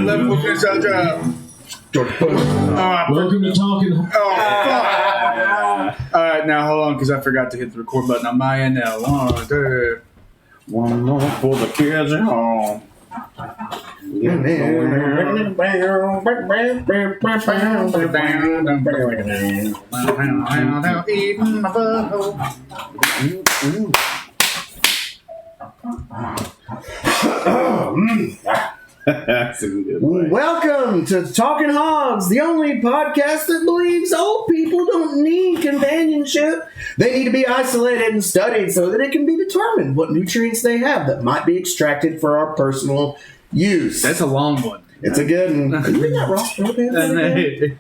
left with this job. Welcome to Talking. Oh, fuck. All right, now hold on, because I forgot to hit the record button on my end now. 1, 2. One more for the kids at home. That's a good way. Welcome to Talking Hogs, the only podcast that believes old people don't need companionship. They need to be isolated and studied so that it can be determined what nutrients they have that might be extracted for our personal use. That's a long one. It's a good one. Did you read that Ross Perot?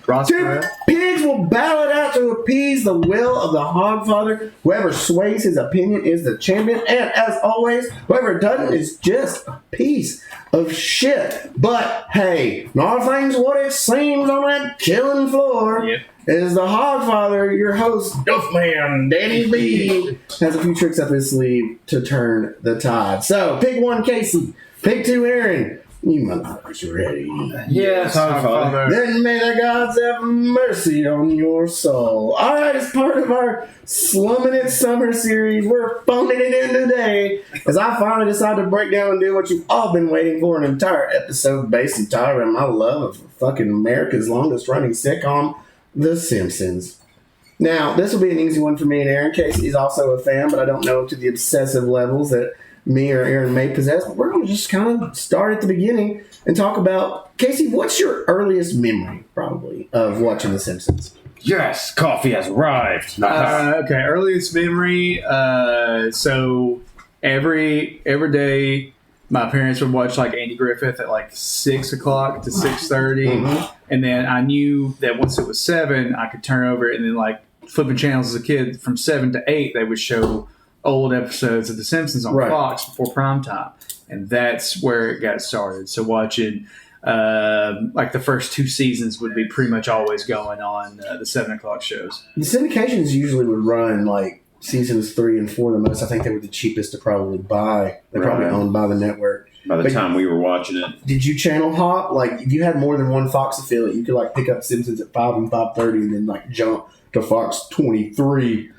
Ross Two Perot? pigs will battle it out to appease the will of the Hogfather. Whoever sways his opinion is the champion. And as always, whoever doesn't is just a piece of shit. But hey, not things what it seems on that killing floor. Yep. Is the Hogfather, your host, Duffman, Danny B, has a few tricks up his sleeve to turn the tide. So, pick 1, Casey. Pick 2, Aaron. You motherfuckers ready? Yes, Hogfather. Then may the gods have mercy on your soul. All right, as part of our Slumming It Summer series, we're phoning it in today as I finally decided to break down and do what you've all been waiting for, an entire episode based entirely on my love of fucking America's longest running sitcom, The Simpsons. Now, this will be an easy one for me and Aaron. Casey's also a fan, but I don't know to the obsessive levels that me or Aaron may possess. But we're going to just kind of start at the beginning and talk about, Casey, what's your earliest memory, probably, of watching The Simpsons? Yes, coffee has arrived. Okay, earliest memory. So every day, my parents would watch like Andy Griffith at like 6 o'clock to 6:30, and then I knew that once it was 7, I could turn over and then like flipping channels as a kid from 7 to 8, they would show old episodes of The Simpsons on Fox before prime time, and that's where it got started. So watching like the first 2 seasons would be pretty much always going on the 7 o'clock shows. The syndications usually would run like seasons 3 and 4 the most. I think they were the cheapest to probably buy. They're probably owned by the network. By the time we were watching it. Did you channel hop? Like, if you had more than one Fox affiliate, you could like pick up Simpsons at 5 and 5:30 and then like jump to Fox 23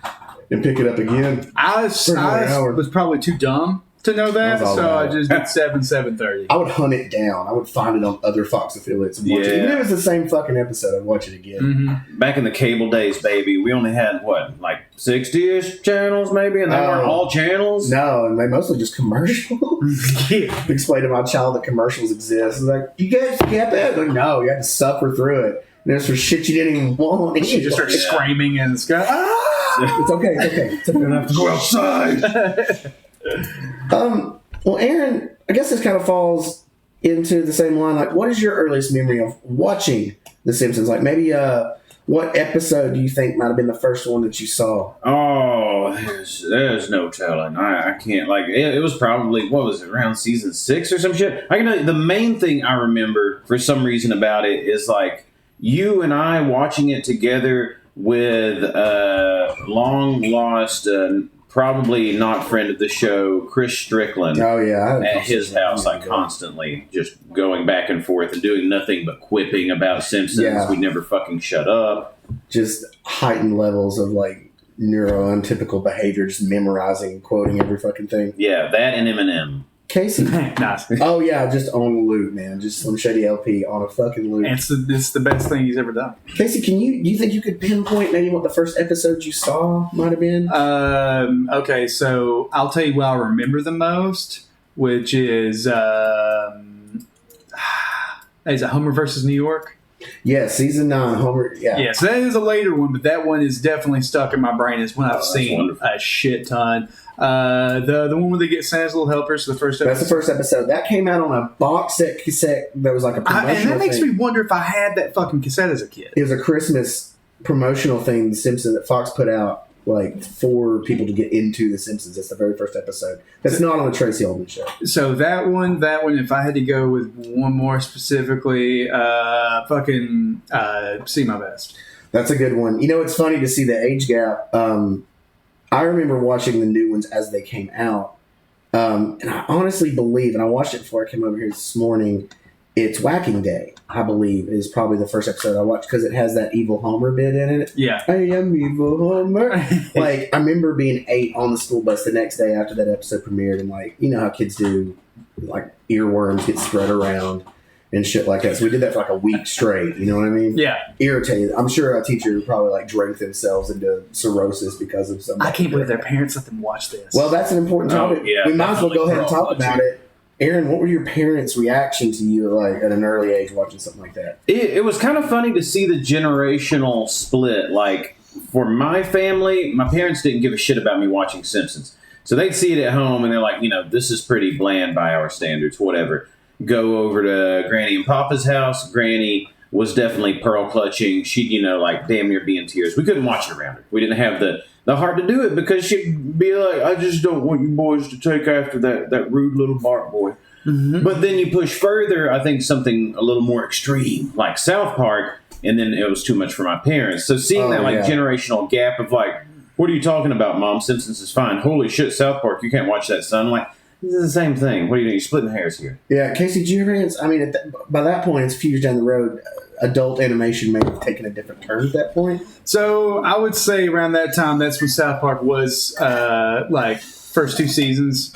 and pick it up again. I was probably too dumb to know that, so I just did 7:30. I would hunt it down. I would find it on other Fox affiliates and watch it. Even if it was the same fucking episode, I'd watch it again. Mm-hmm. Back in the cable days, baby, we only had, what, like 60-ish channels, maybe? And they weren't all channels? No, and they mostly just commercials. Explain to my child that commercials exist. It's like, you guys get that? Like, no, you had to suffer through it. And there's for shit you didn't even want. And she just starts screaming in the sky. Ah! It's okay. It's okay. I don't have to go outside. Well, Aaron, I guess this kind of falls into the same line. Like, what is your earliest memory of watching The Simpsons? Like, maybe what episode do you think might have been the first one that you saw? Oh, there's no telling. I can't. Like, it was probably, what was it, around season 6 or some shit? I can tell you, the main thing I remember for some reason about it is like you and I watching it together with long lost, probably not friend of the show, Chris Strickland. Oh, yeah. At his house, like constantly just going back and forth and doing nothing but quipping about Simpsons. Yeah. We never fucking shut up. Just heightened levels of like neurotypical behavior, just memorizing and quoting every fucking thing. Yeah, that and Eminem. Casey. Nice. Oh, yeah, just on the loop, man. Just Slim Shady LP on a fucking loop. It's the best thing he's ever done. Casey, do you think you could pinpoint maybe what the first episode you saw might have been? Okay, so I'll tell you what I remember the most, which is is it Homer versus New York? Yeah, season 9, Homer. Yeah. Yeah, so that is a later one, but that one is definitely stuck in my brain. It's one I've seen wonderful. a shit ton. The one where they get Santa's Little Helpers, the first episode. That's the first episode. That came out on a box set cassette that was like a promotional and that makes thing. me wonder if I had that fucking cassette as a kid. It was a Christmas promotional thing, The Simpsons, that Fox put out like for people to get into The Simpsons. That's the very first episode. That's not on the Tracy Ullman show. So that one, if I had to go with one more specifically, See My Best. That's a good one. You know, it's funny to see the age gap. I remember watching the new ones as they came out. And I honestly believe, and I watched it before I came over here this morning, It's Whacking Day, I believe, is probably the first episode I watched because it has that evil Homer bit in it. Yeah. I am evil Homer. Like, I remember being 8 on the school bus the next day after that episode premiered, and like, you know how kids do, like earworms get spread around and shit like that. So we did that for like a week straight. You know what I mean? Yeah. Irritated. I'm sure a teacher probably like drank themselves into cirrhosis because of something. I can't believe their parents let them watch this. Well, that's an important topic. yeah, we might as well go ahead and definitely. talk about it. Aaron, what were your parents' reaction to you like at an early age watching something like that? It was kind of funny to see the generational split. Like, for my family, my parents didn't give a shit about me watching Simpsons. So they'd see it at home and they're like, you know, this is pretty bland by our standards, whatever. Go over to Granny and Papa's house. Granny was definitely pearl clutching. She'd, you know, like damn near be in tears. We couldn't watch it around her. We didn't have the heart to do it because she'd be like, I just don't want you boys to take after that rude little Bart boy. Mm-hmm. But then you push further, I think something a little more extreme, like South Park, and then it was too much for my parents. So seeing that generational gap of like, what are you talking about, Mom? Simpsons is fine. Holy shit, South Park, you can't watch that, son. Like, this is the same thing. What are you doing? You're splitting hairs here. Yeah, Casey, do you experience, I mean, by that point, it's a few years down the road, adult animation may have taken a different turn at that point. So I would say around that time, that's when South Park was like first 2 seasons.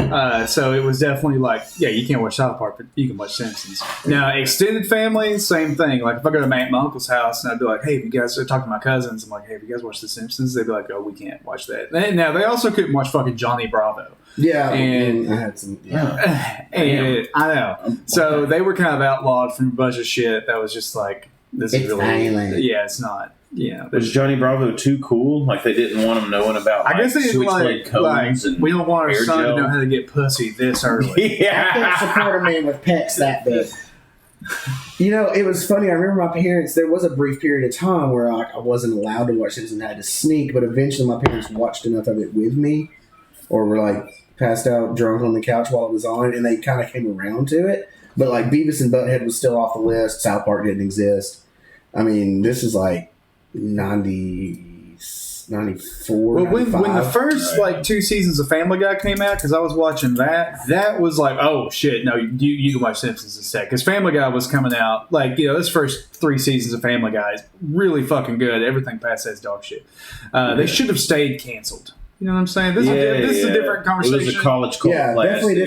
So it was definitely like, yeah, you can't watch South Park, but you can watch Simpsons. Now, extended family, same thing. Like if I go to my uncle's house and I'd be like, hey, if you guys are talking to my cousins, I'm like, hey, have you guys watched The Simpsons? They'd be like, oh, we can't watch that. And now they also couldn't watch fucking Johnny Bravo. Yeah, and I had some. Yeah, and I know. So they were kind of outlawed from a bunch of shit that was just like, this is really, violent. Yeah, it's not. Yeah, was Johnny Bravo too cool? Like they didn't want him knowing about. I guess they didn't like we don't want our son to know how to get pussy this early. Yeah, I can't support a man with pecs that big. You know, it was funny. I remember my parents. There was a brief period of time where I wasn't allowed to watch this and had to sneak. But eventually, my parents watched enough of it with me, or were like passed out drunk on the couch while it was on, and they kind of came around to it. But like Beavis and Butthead was still off the list. South Park didn't exist. I mean, this is like 94. Well, when the first like 2 seasons of Family Guy came out, because I was watching that was like, oh shit, no, you can watch Simpsons instead. Because Family Guy was coming out, like, you know, this first 3 seasons of Family Guy is really fucking good. Everything past that's dog shit. They should have stayed canceled. You know what I'm saying? This is a different conversation. It was a college cult. Yeah, definitely a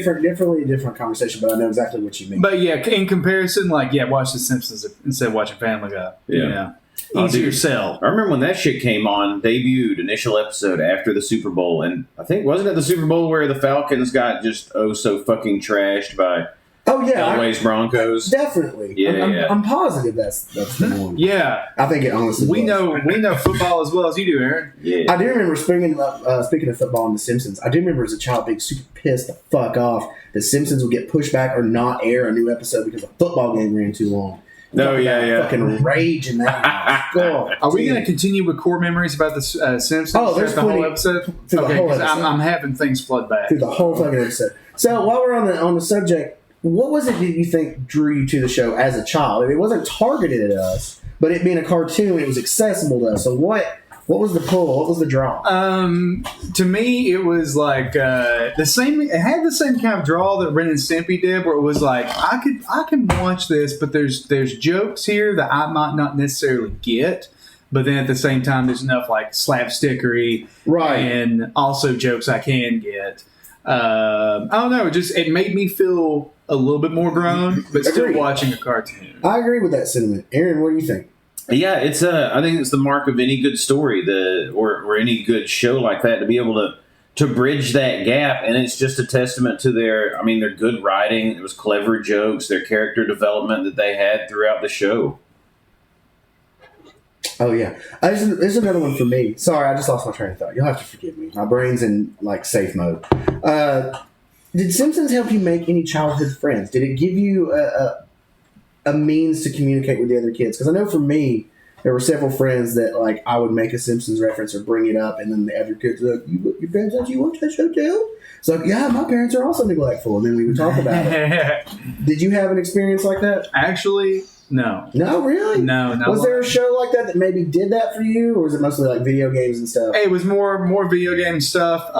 different conversation, but I know exactly what you mean. But yeah, in comparison, like, yeah, watch The Simpsons instead of watching Family Guy. Yeah. You know? Easier sell. I remember when that shit came on, debuted, initial episode after the Super Bowl, and I think, wasn't it the Super Bowl where the Falcons got just so fucking trashed by Elway's Broncos? Definitely. Yeah, I'm positive that's the one. Yeah. I think it honestly we know football as well as you do, Aaron. Yeah. I do remember, speaking of football and The Simpsons, I do remember as a child being super pissed the fuck off that Simpsons would get pushed back or not air a new episode because a football game ran too long. No, yeah. Fucking rage in that house. God, are we going to continue with core memories about the Simpsons? Oh, there's the whole episode. Okay, because I'm having things flood back through the whole fucking episode. So while we're on the subject, what was it that you think drew you to the show as a child? I mean, it wasn't targeted at us, but it being a cartoon, it was accessible to us. So what was the pull? What was the draw? To me, it was like the same. It had the same kind of draw that Ren and Stimpy did, where it was like I can watch this, but there's jokes here that I might not necessarily get, but then at the same time, there's enough like slapstickery, right, and also jokes I can get. I don't know. It made me feel a little bit more grown, but still watching a cartoon. I agree with that sentiment. Aaron, what do you think? Yeah, I think it's the mark of any good story, or any good show like that, to be able to bridge that gap, and it's just a testament to their good writing. It was clever jokes, their character development that they had throughout the show. Oh yeah, there's another one for me. Sorry, I just lost my train of thought. You'll have to forgive me. My brain's in like safe mode. Did Simpsons help you make any childhood friends? Did it give you a means to communicate with the other kids? Because I know for me, there were several friends that like I would make a Simpsons reference or bring it up, and then the other kids were like, your parents let you watch that show too? So yeah, my parents are also neglectful, and then we would talk about it. Did you have an experience like that? Actually, no. No, really? No. Was there a show like that maybe did that for you, or was it mostly like video games and stuff? It was more video game stuff.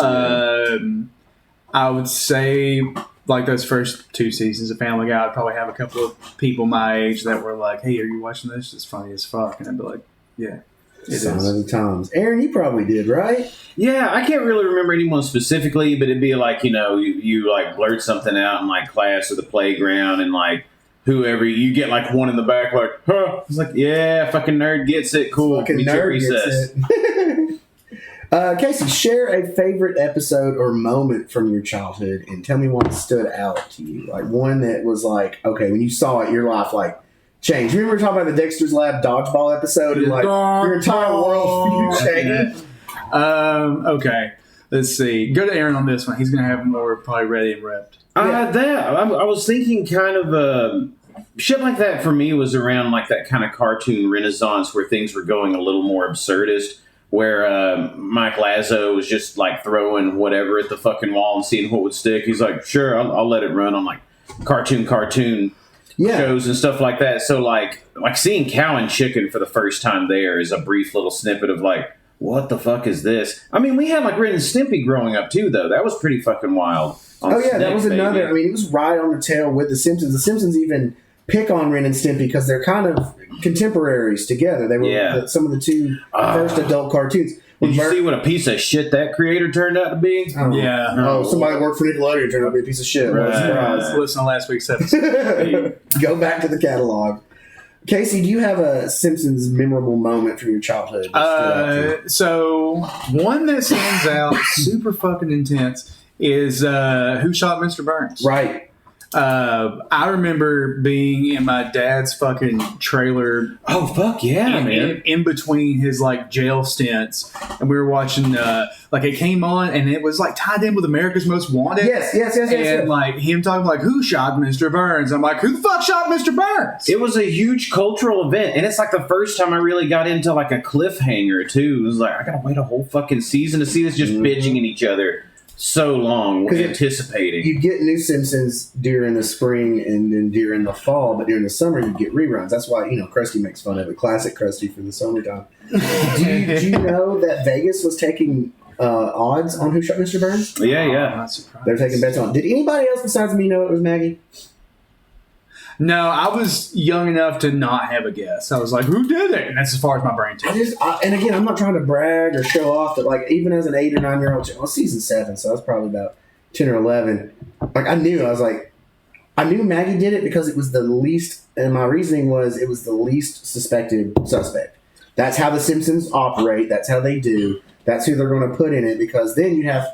I would say like those first 2 seasons of Family Guy, I'd probably have a couple of people my age that were like, "Hey, are you watching this? It's funny as fuck." And I'd be like, "Yeah, it Sign is." of the times. Aaron, you probably did, right? Yeah, I can't really remember anyone specifically, but it'd be like, you like blurt something out in like class or the playground, and like whoever you get like one in the back, like, huh? It's like, yeah, fucking nerd gets it. Cool. Fucking Meet you at nerd recess. gets it. Casey, share a favorite episode or moment from your childhood and tell me one stood out to you. Like one that was like, okay, when you saw it, your life like changed. Remember we were talking about the Dexter's Lab dodgeball episode and like your entire world changed? Okay, let's see. Go to Aaron on this one. He's going to have more probably ready and repped. I was thinking kind of shit like that for me was around like that kind of cartoon renaissance where things were going a little more absurdist. Where Mike Lazo was just like throwing whatever at the fucking wall and seeing what would stick. He's like, sure, I'll let it run on like cartoon shows and stuff like that. So like seeing Cow and Chicken for the first time there is a brief little snippet of like, what the fuck is this? I mean, we had like Ren and Stimpy growing up too, though. That was pretty fucking wild. Oh yeah, that was another. Baby. I mean, it was right on the tail with the Simpsons. The Simpsons even pick on Ren and Stimpy because they're kind of contemporaries together. They were some of the two first adult cartoons. Did you see what a piece of shit that creator turned out to be? Somebody worked for Nickelodeon turned out to be a piece of shit. Right. Listen to last week's episode. Go back to the catalog. Casey, do you have a Simpsons memorable moment from your childhood? So one that stands out, super fucking intense, is Who Shot Mr. Burns? Right. I remember being in my dad's fucking trailer. Oh fuck yeah, man! In between his like jail stints, and we were watching. Like it came on, and it was like tied in with America's Most Wanted. Yes. And like him talking like, "Who shot Mr. Burns?" I'm like, "Who the fuck shot Mr. Burns?" It was a huge cultural event, and it's like the first time I really got into like a cliffhanger too. It was like I gotta wait a whole fucking season to see this just bitching at each other. So long anticipating. You get new Simpsons during the spring and then during the fall, but during the summer you get reruns. That's why Krusty makes fun of it. Classic Krusty for the summertime. Do you know that Vegas was taking odds on Who Shot Mr. Burns? Yeah. I'm not surprised. They're taking bets on. Did anybody else besides me know it was Maggie? No, I was young enough to not have a guess. I was like, "Who did it?" And that's as far as my brain took. And again, I'm not trying to brag or show off, but like even as an 8 or 9 year old, season 7, so I was probably about 10 or 11. Like I knew Maggie did it because it was the least, and my reasoning was it was the least suspected suspect. That's how the Simpsons operate. That's how they do. That's who they're going to put in it because then you have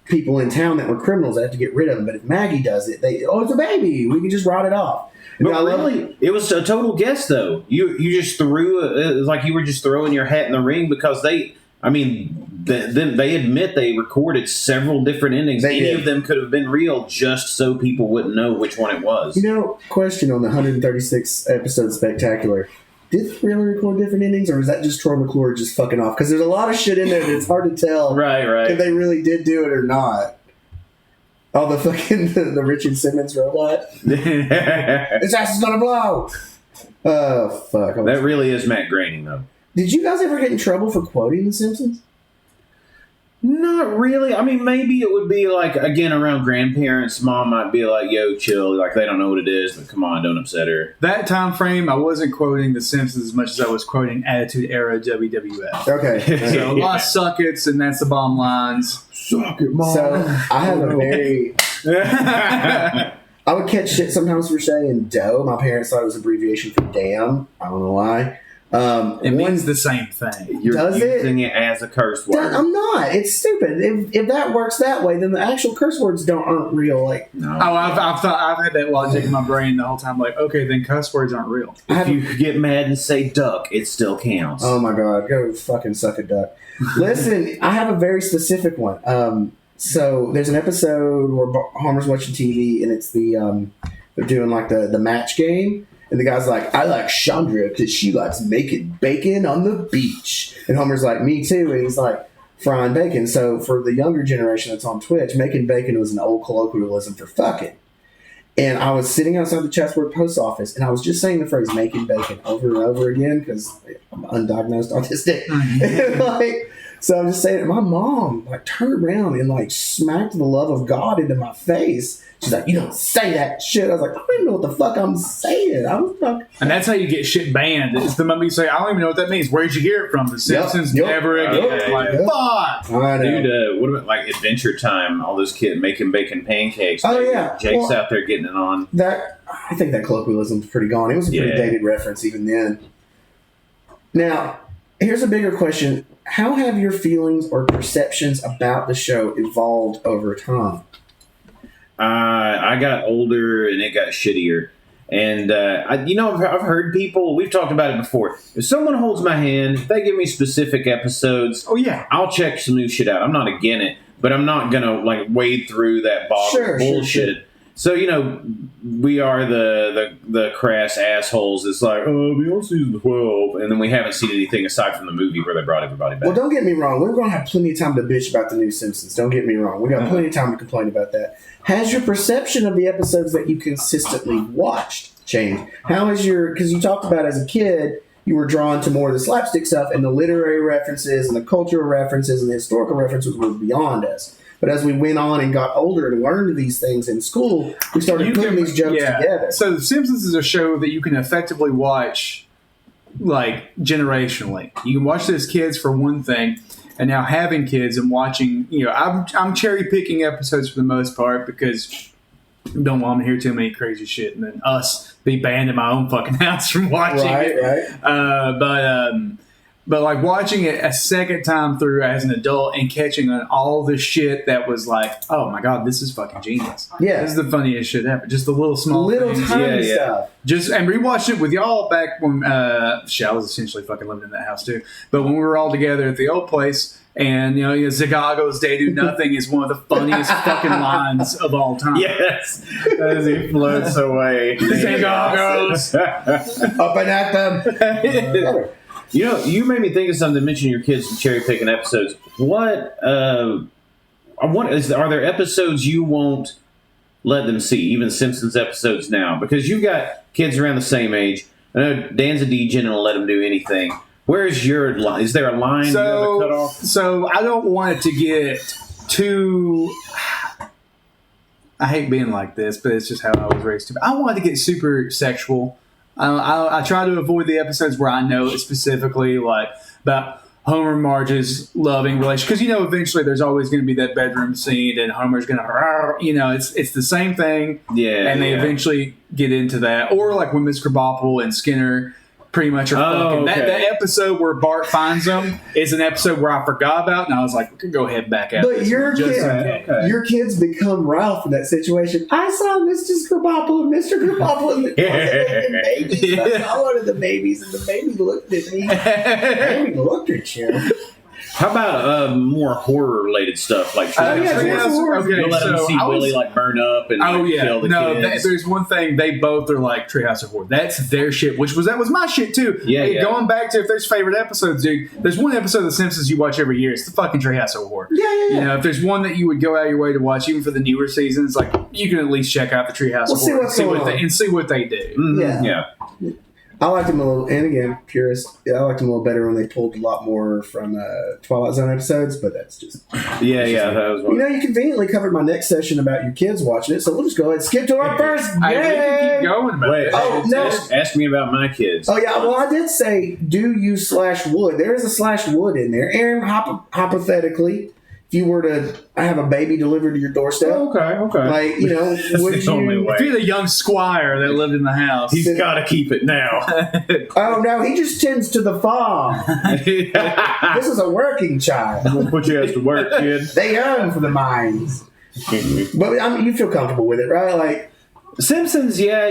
people in town that were criminals that have to get rid of them. But if Maggie does it, it's a baby. We can just write it off. But really, it was a total guess, though. You just threw it was like you were just throwing your hat in the ring because they admit they recorded several different endings. Any of them could have been real, just so people wouldn't know which one it was. Question on the 136 episode spectacular: did they really record different endings, or was that just Troy McClure just fucking off? Because there's a lot of shit in there that it's hard to tell, right, if they really did do it or not. Oh, the fucking the Richard Simmons robot. His ass is gonna blow. Oh fuck! That really is Matt Groening, though. Did you guys ever get in trouble for quoting The Simpsons? Not really. I mean, maybe it would be like again around grandparents. Mom might be like, "Yo, chill." Like they don't know what it is, but come on, don't upset her. That time frame, I wasn't quoting The Simpsons as much as I was quoting Attitude Era WWF. Okay, so a lot of suck it's, and that's the bottom lines. Suck it, Mom. So I have a very. I would catch shit sometimes for saying "doe." My parents thought it was abbreviation for "damn." I don't know why. It means the same thing. You're using it as a curse word. I'm not. It's stupid. If that works that way, then the actual curse words aren't real. Like no. Oh, I've had that logic in my brain the whole time. Like, okay, then cuss words aren't real. If you get mad and say duck, it still counts. Oh my god, go fucking suck a duck. Listen, I have a very specific one. So there's an episode where Homer's watching TV, and it's they're doing like the match game. And the guy's like, I like Chandra because she likes making bacon on the beach. And Homer's like, me too. And he's like, frying bacon. So for the younger generation that's on Twitch, making bacon was an old colloquialism for fucking. And I was sitting outside the Chatsworth post office, and I was just saying the phrase making bacon over and over again because I'm undiagnosed autistic. And like, So I'm just saying, my mom like turned around and like smacked the love of God into my face. She's like, "You don't say that shit." I was like, "I don't even know what the fuck I'm saying." And that's how you get shit banned. It's the moment you say, "I don't even know what that means." Where'd you hear it from? The Simpsons? Never again. Fuck. Dude, what about like Adventure Time? All those kids making bacon pancakes. Oh yeah, Jake's out there getting it on. I think that colloquialism's pretty gone. It was a pretty dated reference even then. Now, here's a bigger question: how have your feelings or perceptions about the show evolved over time? I got older and it got shittier. And, I've heard people, we've talked about it before. If someone holds my hand, if they give me specific episodes, I'll check some new shit out. I'm not against it, but I'm not going to, like, wade through that bog of bullshit. Sure. So, we are the crass assholes. It's like, we on season 12. And then we haven't seen anything aside from the movie where they brought everybody back. Well, don't get me wrong. We're going to have plenty of time to bitch about the new Simpsons. Don't get me wrong. We got plenty of time to complain about that. Has your perception of the episodes that you consistently watched changed? Because you talked about as a kid, you were drawn to more of the slapstick stuff, and the literary references and the cultural references and the historical references were beyond us. But as we went on and got older and learned these things in school, we started putting these jokes together. So The Simpsons is a show that you can effectively watch, like, generationally. You can watch this as kids for one thing, and now having kids and watching, I'm cherry picking episodes for the most part because I don't want to hear too many crazy shit, and then us be banned in my own fucking house from watching it. Right. But like watching it a second time through as an adult and catching on all the shit that was like, oh my God, this is fucking genius. Yeah. This is the funniest shit ever. Just the little things. Tiny stuff. And rewatched it with y'all back when I was essentially fucking living in that house too. But when we were all together at the old place, and Zigago's "They do nothing" is one of the funniest fucking lines of all time. Yes, as he floats away. Zigagos up and at them. You made me think of something. Mentioning your kids and cherry picking episodes. Are there episodes you won't let them see, even Simpsons episodes now? Because you've got kids around the same age. I know Dan's a degen and will let him do anything. Where's your line? Is there a line you have to cut off? So I don't want it to get too... I hate being like this, but it's just how I was raised. I don't want it to get super sexual. I try to avoid the episodes where I know it's specifically like about Homer and Marge's loving relationship. Because, eventually there's always going to be that bedroom scene and Homer's going to, it's the same thing. Yeah. And they eventually get into that. Or like when Miss Krabappel and Skinner pretty much are fucking. Okay. That episode where Bart finds them is an episode where I forgot about, and I was like, we can go ahead and back out. But your kids become Ralph in that situation. I saw Mr. Krabappel and Mr. Krabappel in the closet and babies. Yeah. I saw one of the babies, and the baby looked at me. The baby looked at you. How about more horror-related stuff like Treehouse? You'll let them see Willie like burn up and kill the kids. There's one thing they both are like Treehouse of Horror. That's their shit. That was my shit too. Yeah. Going back to if there's favorite episodes, dude. There's one episode of The Simpsons you watch every year. It's the fucking Treehouse of Horror. Yeah. If there's one that you would go out of your way to watch, even for the newer seasons, like you can at least check out the Treehouse of Horror and see what they do. Mm-hmm. Yeah. I liked them a little, and again, purist. I liked them a little better when they pulled a lot more from Twilight Zone episodes, but that's just... That was one. You conveniently covered my next session about your kids watching it, so we'll just go ahead and skip to our first game. We can keep going about this. Ask me about my kids. Oh, yeah, well, I did say, do you /would. There is a /would in there. And hypothetically... If you were to have a baby delivered to your doorstep, okay, like would you? If you're the young squire that lived in the house, he's got to keep it now. Oh no, he just tends to the farm. This is a working child. I'm gonna put you guys to work, kid. They earn for the mines. But you feel comfortable with it, right? Like Simpsons, yeah.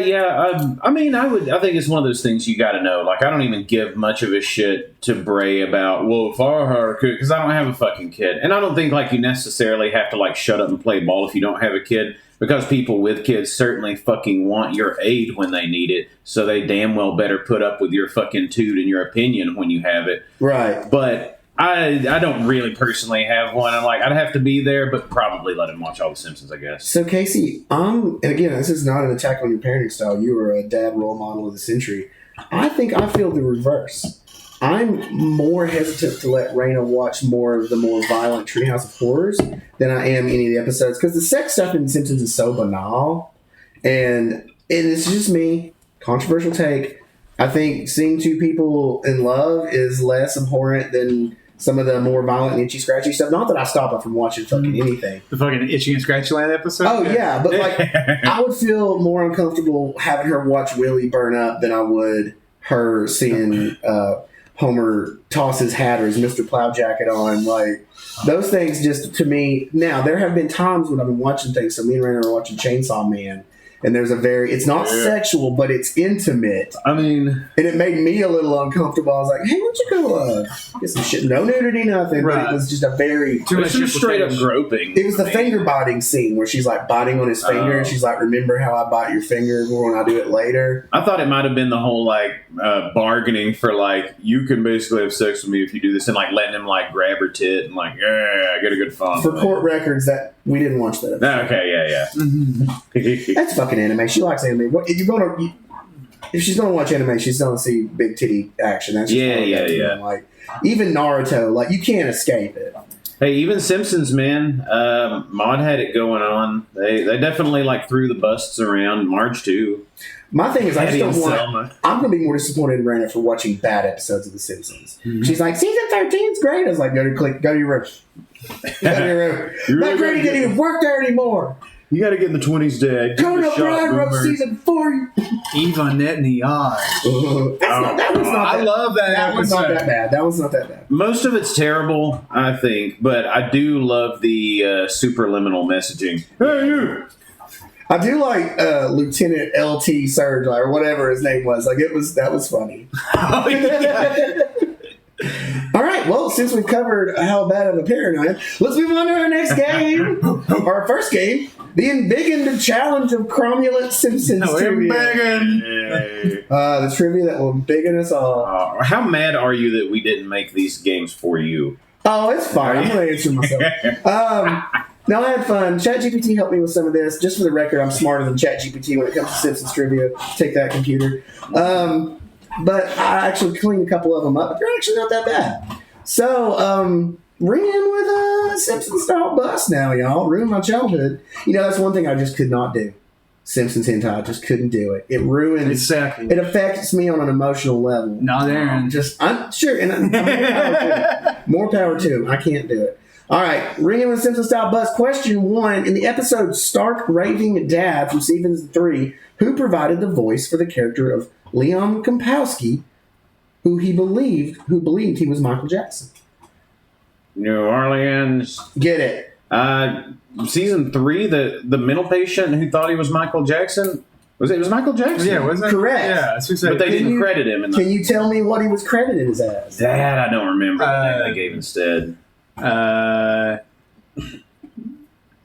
I think it's one of those things you got to know. Like, I don't even give much of a shit to Bray about, well, if I had a kid, because I don't have a fucking kid. And I don't think, like, you necessarily have to, like, shut up and play ball if you don't have a kid, because people with kids certainly fucking want your aid when they need it, so they damn well better put up with your fucking toot and your opinion when you have it. Right. But... I don't really personally have one. I'm like, I'd have to be there, but probably let him watch all the Simpsons, I guess. So, Casey, and again, this is not an attack on your parenting style. You were a dad role model of the century. I think I feel the reverse. I'm more hesitant to let Raina watch more of the more violent Treehouse of Horrors than I am any of the episodes because the sex stuff in Simpsons is so banal, and it's just me. Controversial take. I think seeing two people in love is less abhorrent than some of the more violent, itchy, scratchy stuff. Not that I stop it from watching fucking anything. The fucking Itchy and Scratchy Land episode? Oh, yeah. But, like, I would feel more uncomfortable having her watch Willie burn up than I would her seeing Homer toss his hat or his Mr. Plow jacket on. Like, those things just, to me... Now, there have been times when I've been watching things. So me and Raina are watching Chainsaw Man. And there's a it's not sexual, but it's intimate. I mean... And it made me a little uncomfortable. I was like, hey, why don't you go get some shit? No nudity, nothing. Right. But it was just a very... It was just straight up groping. It was the finger biting scene where she's like biting on his finger and she's like, remember how I bite your finger when I do it later? I thought it might have been the whole like bargaining for like, you can basically have sex with me if you do this, and like letting him like grab her tit and like, yeah, get a good fun. For court records, that we didn't watch that episode. Okay, yeah. That's fucking anime. She likes anime. If she's gonna watch anime, she's gonna see big titty action. That's just yeah. Like even Naruto, like you can't escape it. Hey, even Simpsons, man. Maud had it going on. They definitely like threw the busts around. Marge too. My thing is, I just Eddie don't and want. Selma. I'm gonna be more disappointed in Brandon for watching bad episodes of The Simpsons. She's like, season 13 is great. I was like, go to your room. Go to your room. My granny didn't even work there anymore. You got to get in the 20s, Dad. Conan O'Brien wrote season 4. Eve on Net in the Eyes. I love that. That was not that bad. That was not that bad. Most of it's terrible, I think, but I do love the superliminal messaging. Hey, you! I do like Lieutenant LT Surge or whatever his name was. Like that was funny. Oh, yeah. All right. Well, since we've covered how bad of a paranoid, let's move on to our next game. Our first game, the embiggened challenge of cromulent Simpsons trivia. The trivia that will embiggen us all. How mad are you that we didn't make these games for you? Oh, it's fine. I'm going to answer myself. No, I had fun. ChatGPT helped me with some of this. Just for the record, I'm smarter than ChatGPT when it comes to Simpsons trivia. Take that, computer. But I actually cleaned a couple of them up. But they're actually not that bad. So, ring in with a Simpsons-style bus now, y'all. Ruined my childhood. You know, that's one thing I just could not do. Simpsons hentai. I just couldn't do it. It ruined... Exactly. It affects me on an emotional level. Not Aaron. I'm sure. And more power to him. I can't do it. All right, ring in with Simpsons style bus. Question 1: in the episode "Stark Raving Dad" from season 3, who provided the voice for the character of Leon Kompowski, who believed he was Michael Jackson? New Orleans. Get it? Season 3, the mental patient who thought he was Michael Jackson. It was Michael Jackson? Yeah, wasn't it? Correct. Yeah, that's what said. But they didn't credit him. Can you tell me what he was credited as? That I don't remember the name they gave instead.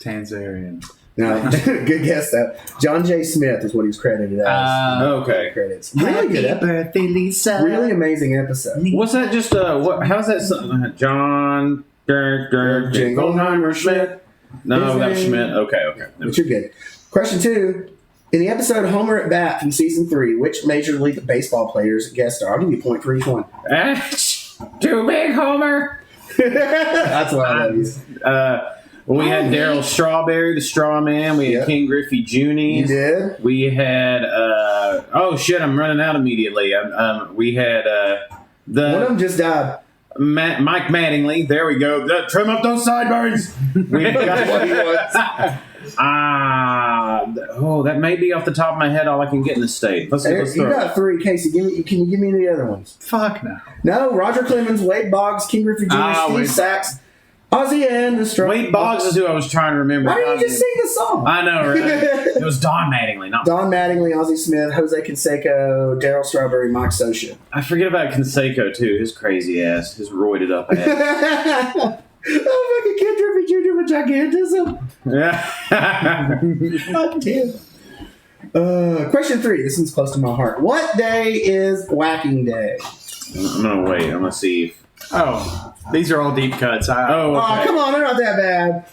Tanzarian. No, good guess though. John J. Smith is what he was credited as. Okay. Credits. Really good episode. Birthday, Lisa. Really amazing episode. Was that just how's that? John Jingleheimer Schmidt. No, that was Schmidt. Okay. But you're good. Question 2. In the episode Homer at Bat from season 3, which Major League Baseball players guest star? I'll give you a point for each one. Too big, Homer. That's what I love you. We had Daryl Strawberry, the Straw Man. We had King Griffey Jr. You did? We had oh shit, I'm running out immediately. We had one of them just died. Mike Mattingly. There we go. Trim up those sideburns. We got what he wants. That may be off the top of my head all I can get in the state. Let's you got 3, Casey. Can you give me the other ones? Fuck no. No, Roger Clemens, Wade Boggs, King Griffey Jr., Steve Sachs, Ozzy and the Straw. Wade Boggs is who I was trying to remember. Why didn't you just sing the song? I know, right? It was Don Mattingly, not Don Mattingly, Ozzy Smith, Jose Canseco, Daryl Strawberry, Mike Socia. I forget about Canseco too. His crazy ass, his roided up ass. Oh, fucking King Griffey Jr. with gigantism. Yeah. God damn. Question 3. This one's close to my heart. What day is Whacking Day? I'm gonna wait. I'm gonna see. Oh, these are all deep cuts. Okay. Oh, come on. They're not that bad.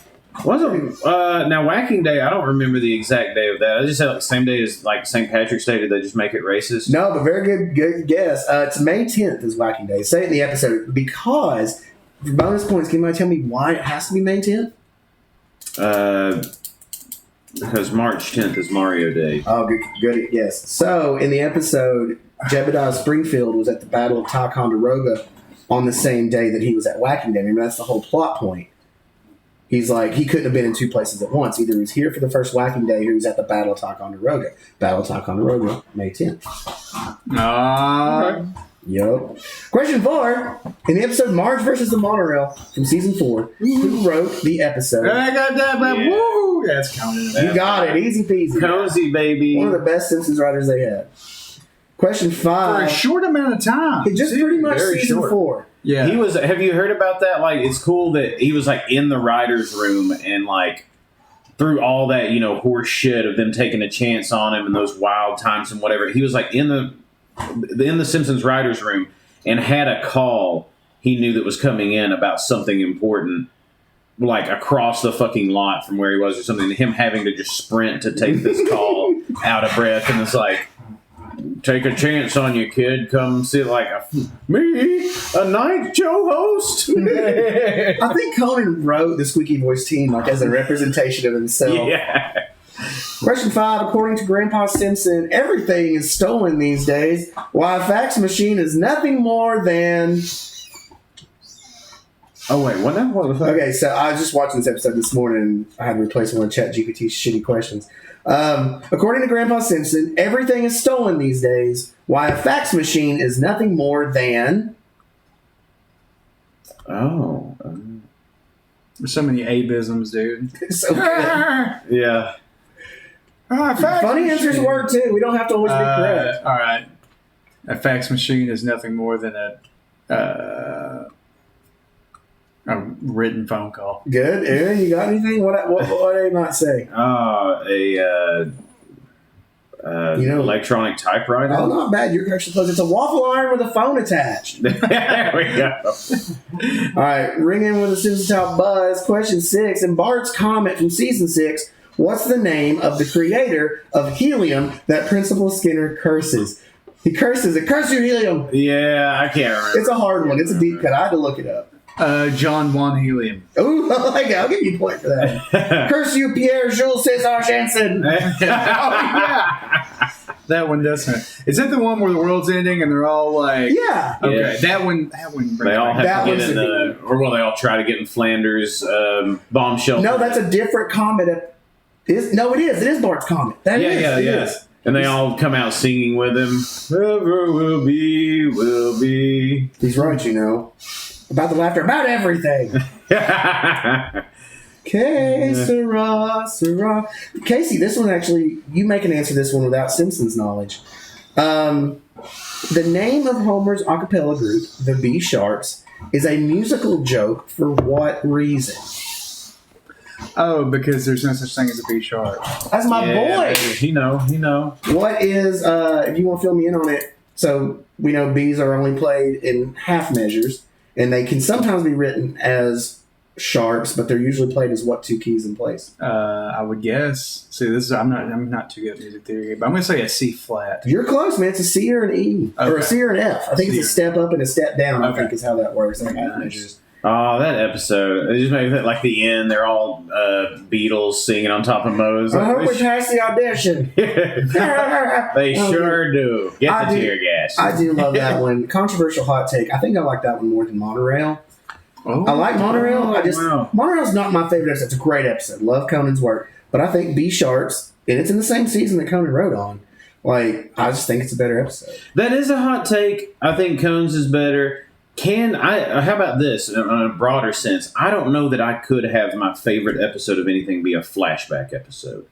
Now Whacking Day, I don't remember the exact day of that. I just said the same day as like St. Patrick's Day. Did they just make it racist? No, but very good guess. It's May 10th is Whacking Day. Say it in the episode because for bonus points, can you tell me why it has to be May 10th? Because March 10th is Mario Day. Oh, good guess. So in the episode, Jebediah Springfield was at the Battle of Ticonderoga on the same day that he was at Whacking Day. Remember, that's the whole plot point. He's like, he couldn't have been in two places at once. Either he was here for the first Whacking Day or he was at the Battle of Ticonderoga. Battle of Ticonderoga, May 10th. Okay. Yup. Question 4. In the episode Marge versus the Monorail from season 4, who wrote the episode? I got that, but Yeah. woo! That's counting. You got it. Easy peasy. Cozy, baby. One of the best Simpsons writers they had. Question 5. For a short amount of time. It just pretty much Very season short. 4. Yeah. He was. Have you heard about that? Like, it's cool that he was like in the writers' room and like through all that horse shit of them taking a chance on him and those wild times and whatever. He was like in the Simpsons writers' room and had a call he knew that was coming in about something important, like across the fucking lot from where he was or something. And him having to just sprint to take this call out of breath, and it's like, take a chance on you, kid. Come sit like me, a night show host. I think Conan wrote the squeaky voice team like as a representation of himself. Yeah. Question 5. According to Grandpa Simpson, everything is stolen these days. Why a fax machine is nothing more than... Oh wait, what now? What the fuck? Okay, so I was just watching this episode this morning and I had to replace one of ChatGPT's shitty questions. According to Grandpa Simpson, everything is stolen these days. Why a fax machine is nothing more than... Oh. There's so many abysms, dude. So good. Yeah. Funny answers work too. We don't have to always be correct. All right. A fax machine is nothing more than a written phone call. Good. Aaron, you got anything? What did I not say? Electronic typewriter. Oh, not bad. You're actually close. It's a waffle iron with a phone attached. There we go. All right. Ring in with a Simpsons Top Buzz. Question 6. In Bart's comment from season 6, what's the name of the creator of helium that Principal Skinner curses? He curses it. Curse you, helium. Yeah, I can't remember. It's a hard one. It's a deep cut. I had to look it up. John Juan Helium. Ooh, I like it. I'll give you a point for that. Curse you, Pierre Jules César Janssen. Yeah. That one doesn't. Is that the one where the world's ending and they're all like... Yeah. Okay, Yeah. That one. They all have That to get one's in the... Or will they all try to get in Flanders bomb shelter? No, that's a different comet. It is Bart's comet. It is. And they all come out singing with him. Whoever will be, will be. He's right, about the laughter, about everything. Okay, Sarah. Casey, this one actually, you may can answer this one without Simpsons knowledge. The name of Homer's a cappella group, the B Sharps, is a musical joke for what reason? Oh, because there's no such thing as a B sharp. That's my boy. He know. What is, if you want to fill me in on it, so we know B's are only played in half measures, and they can sometimes be written as sharps, but they're usually played as what two keys in place? I would guess. See, I'm not too good at music theory, but I'm going to say a C flat. You're close, man. It's a C or an E. Or a Okay. C or an F. I think it's a step up and a step down, I Okay. think is how that works. Like half Nice. measures. Oh, that episode. It just made me think, like the end, they're all Beatles singing on top of Moe's. I hope we pass the audition. They sure do. Get I the do- tear gas. I do love that one. Controversial hot take. I think I like that one more than Monorail. Oh, I like Monorail. Wow. Monorail's not my favorite episode. It's a great episode. Love Conan's work. But I think B Sharps, and it's in the same season that Conan wrote on. Like, I just think it's a better episode. That is a hot take. I think Cone's is better. How about this in a broader sense? I don't know that I could have my favorite episode of anything be a flashback episode.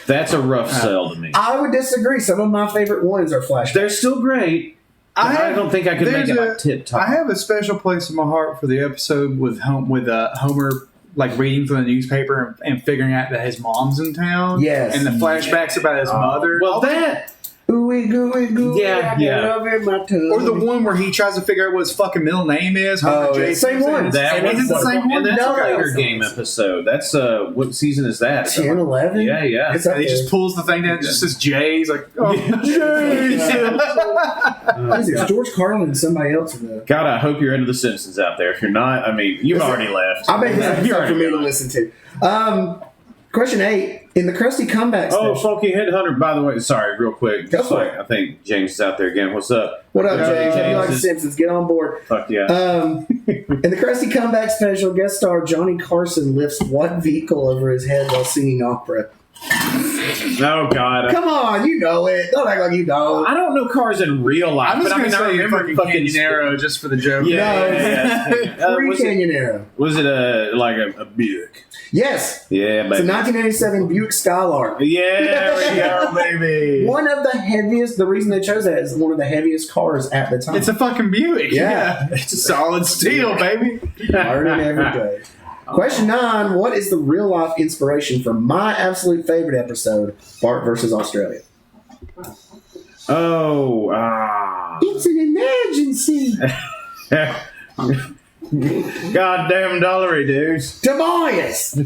That's a rough sell to me. I would disagree. Some of my favorite ones are flashbacks. They're still great. I don't think I could make it like tip top. I have a special place in my heart for the episode with Homer like reading from the newspaper and figuring out that his mom's in town. Yes. And the flashbacks about his mother. Well, Ooey gooey gooey. Yeah, I yeah. love in my tummy. Or the one where he tries to figure out what his fucking middle name is. Oh, Jay yeah, same Simpson. one. That And is it the same one? And that's No, a Hunger that's Game episode. That's what season is that? 10, 11? Yeah, yeah. It's up And he there. just pulls the thing down. It just says Jay. He's like, oh, Jay. What is it? George Carlin and somebody else in the. God, I hope you're into The Simpsons out there. If you're not, I mean, you've already left. I bet this You're episode for me to already listen to. Question 8. In the Krusty Comeback Oh, special. Funky Headhunter, by the way, sorry, real quick. Go for it. I think James is out there again. What's up? What up, Yeah, James? If you like The James. Simpsons, get on board. Fuck yeah. In the Krusty Comeback special, guest star Johnny Carson lifts what vehicle over his head while singing opera? Oh, God. Come on, you know it. Don't act like you don't. I don't know cars in real life, I'm just but I going mean, to I say remember fucking Canyonero just for the joke. Yeah. Free Was it, Canyonero. was it a Buick? Yes. Yeah, It's a baby. 1987 Buick Skylark. Yeah, there we go, baby. One of the heaviest, the reason they chose that is one of the heaviest cars at the time. It's a fucking Buick. Yeah. It's a solid steel, baby. Learning every day. Question 9. What is the real life inspiration for my absolute favorite episode, Bart versus Australia? Oh, It's an emergency. goddamn dollary, dudes. Tobias.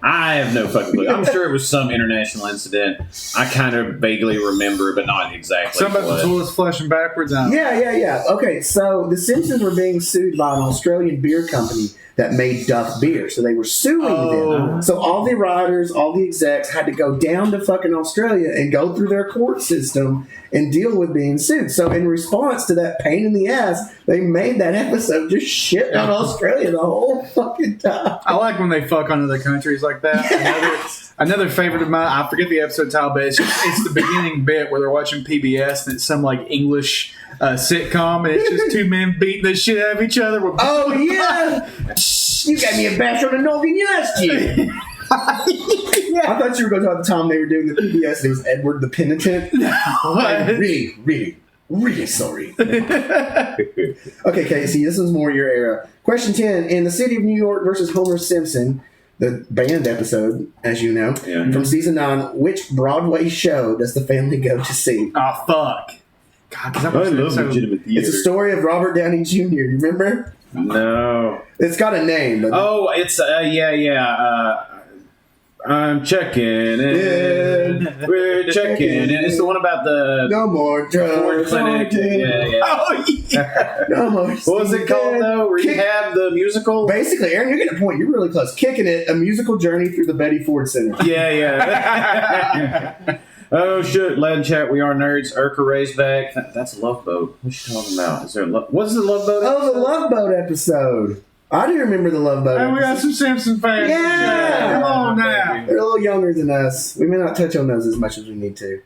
I have no fucking clue. I'm sure it was some international incident. I kind of vaguely remember, but not exactly. Something about what. the toilets flushing backwards out. Yeah. Okay, so the Simpsons were being sued by an Australian beer company that made Duff beer. So they were suing them. So all the writers, all the execs had to go down to fucking Australia and go through their court system and deal with being sued. So in response to that pain in the ass, they made that episode just shit on Australia the whole fucking time. I like when they fuck on other countries like that. Another favorite of mine, I forget the episode title, but it's the beginning bit where they're watching PBS and it's some like English sitcom and it's just two men beating the shit out of each other. With Oh, yeah. You got me a bash on the noggin yesterday. I thought you were going to talk the time they were doing the PBS and it was Edward the Penitent. I'm really sorry. Okay, Casey, this is more your era. Question 10. In the City of New York versus Homer Simpson, the band episode, as you know, from season 9, which Broadway show does the family go to see? Oh, fuck. God, because I love legitimate theater. It's a story of Robert Downey Jr., you remember? No. It's got a name. But Oh, it's I'm checking in. We're checking in. It's the one about the no more Ford drugs. clinic. Yeah. Oh, yeah. No more. What was it called though? Rehab the musical? Basically, Aaron, you're getting a point. You're really close. Kicking It, a musical journey through the Betty Ford Center. Yeah. Oh shit, lad chat, we are nerds. Urca Ray's back. That's a Love Boat. What you talking about? Is there what's the Love Boat? Oh, the Love Boat episode. I do remember the Love Boat Hey, we got episode. some Simpson fans. Yeah. Come on now. They're a little younger than us. We may not touch on those as much as we need to.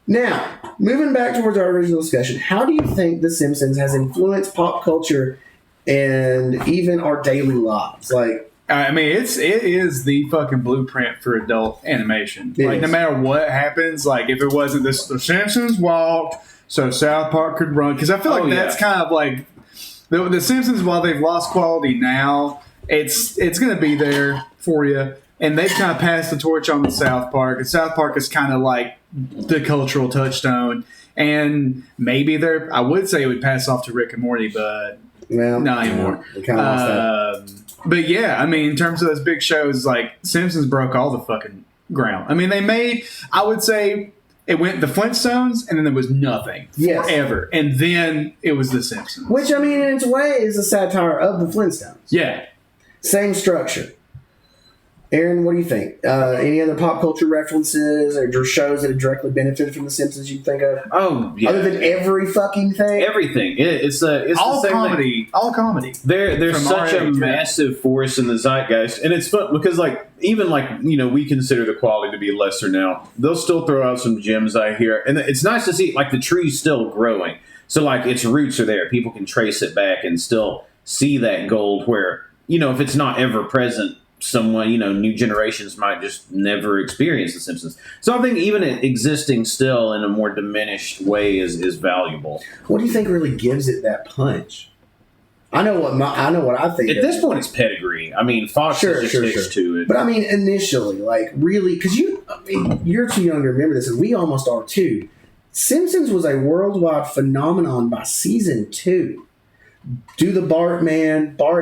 Now, moving back towards our original discussion, how do you think The Simpsons has influenced pop culture and even our daily lives? Like, I mean, it is the fucking blueprint for adult animation. It Like, no is. matter what happens, like, if it wasn't this, the Simpsons walked so South Park could run. Because I feel like that's kind of like the Simpsons. While they've lost quality now, it's going to be there for you. And they've kind of passed the torch on the South Park. And South Park is kind of like the cultural touchstone. And maybe I would say it would pass off to Rick and Morty, but well, not anymore. We kind of lost that. But yeah, I mean, in terms of those big shows, like Simpsons broke all the fucking ground. I mean, they made, I would say, it went the Flintstones, and then there was nothing forever, and then it was the Simpsons. Which, I mean, in its way, is a satire of the Flintstones. Yeah. Same structure. Aaron, what do you think? Any other pop culture references or shows that have directly benefited from The Simpsons you think of? Oh, yeah. Other than every fucking thing? Everything. It's all the same comedy. thing. All comedy. They're From such our a age, massive force in the zeitgeist, and it's fun because we consider the quality to be lesser now. They'll still throw out some gems I hear, and it's nice to see like the tree's still growing. So like its roots are there. People can trace it back and still see that gold. Where if it's not ever present, someone new generations might just never experience The Simpsons. So I think even it existing still in a more diminished way is valuable. What do you think really gives it that punch? I know what I think. At this point, it's pedigree. I mean, Fox just sticks to it. But I mean, initially, like really, because you're too young to remember this, and we almost are too. Simpsons was a worldwide phenomenon by season 2. Do the Bart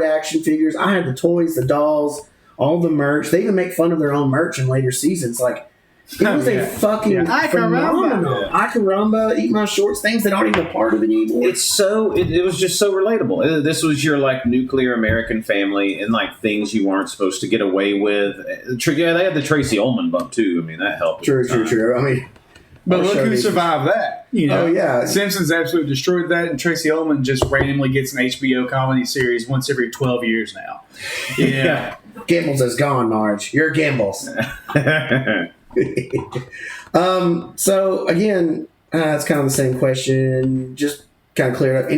action figures. I had the toys, the dolls, all the merch. They even make fun of their own merch in later seasons. Like, it was a fucking phenomenon. I Caramba, Eat My Shorts, things that aren't even a part of it anymore. It was just so relatable. This was your like nuclear American family and like things you weren't supposed to get away with. Yeah, they had the Tracy Ullman bump too. I mean, that helped. True. I mean, but look who survived that. You know, oh yeah, Simpsons absolutely destroyed that, and Tracy Ullman just randomly gets an HBO comedy series once every 12 years now. Yeah, Gimbals is gone, Marge. You're Gimbals. So again, it's kind of the same question. Just kind of clear it up.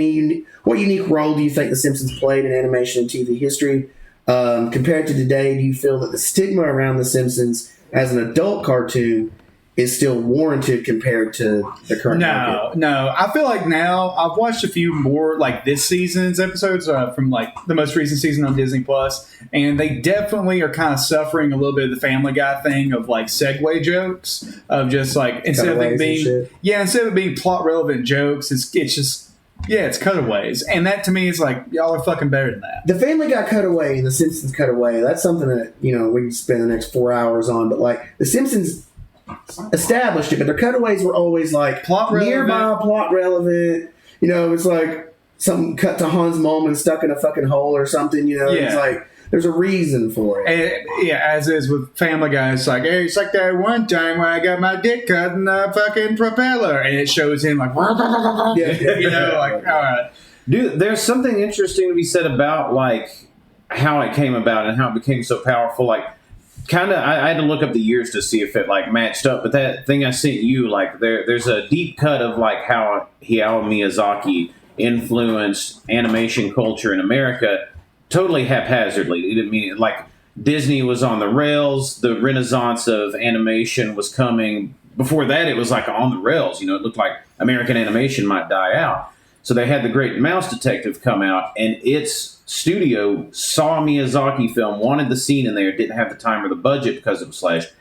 What unique role do you think The Simpsons played in animation and TV history? Compared to today, do you feel that the stigma around The Simpsons as an adult cartoon is still warranted compared to the current market? No. I feel like now I've watched a few more like this season's episodes from like the most recent season on Disney Plus, and they definitely are kind of suffering a little bit of the Family Guy thing of like segue jokes of just like instead of it being plot relevant jokes, it's just. Yeah, it's cutaways. And that to me is like, y'all are fucking better than that. The Family Guy cutaway and The Simpsons cutaway, that's something that, we can spend the next 4 hours on. But like, The Simpsons established it, but their cutaways were always like nearby, plot relevant. It's like something cut to Hans Moleman stuck in a fucking hole or something, It's like, there's a reason for it. And, as is with Family Guy, it's like, hey, it's like that one time when I got my dick cut in the fucking propeller, and it shows him like, like, all right. Dude, there's something interesting to be said about like how it came about and how it became so powerful. Like, kind of, I had to look up the years to see if it like matched up. But that thing I sent you, like, there's a deep cut of like how Hayao Miyazaki influenced animation culture in America. Totally haphazardly. It didn't mean like Disney was on the rails. The renaissance of animation was coming. Before that, it was like on the rails. It looked like American animation might die out. So they had The Great Mouse Detective come out, and its studio saw a Miyazaki film, wanted the scene in there, didn't have the time or the budget because it was slashed,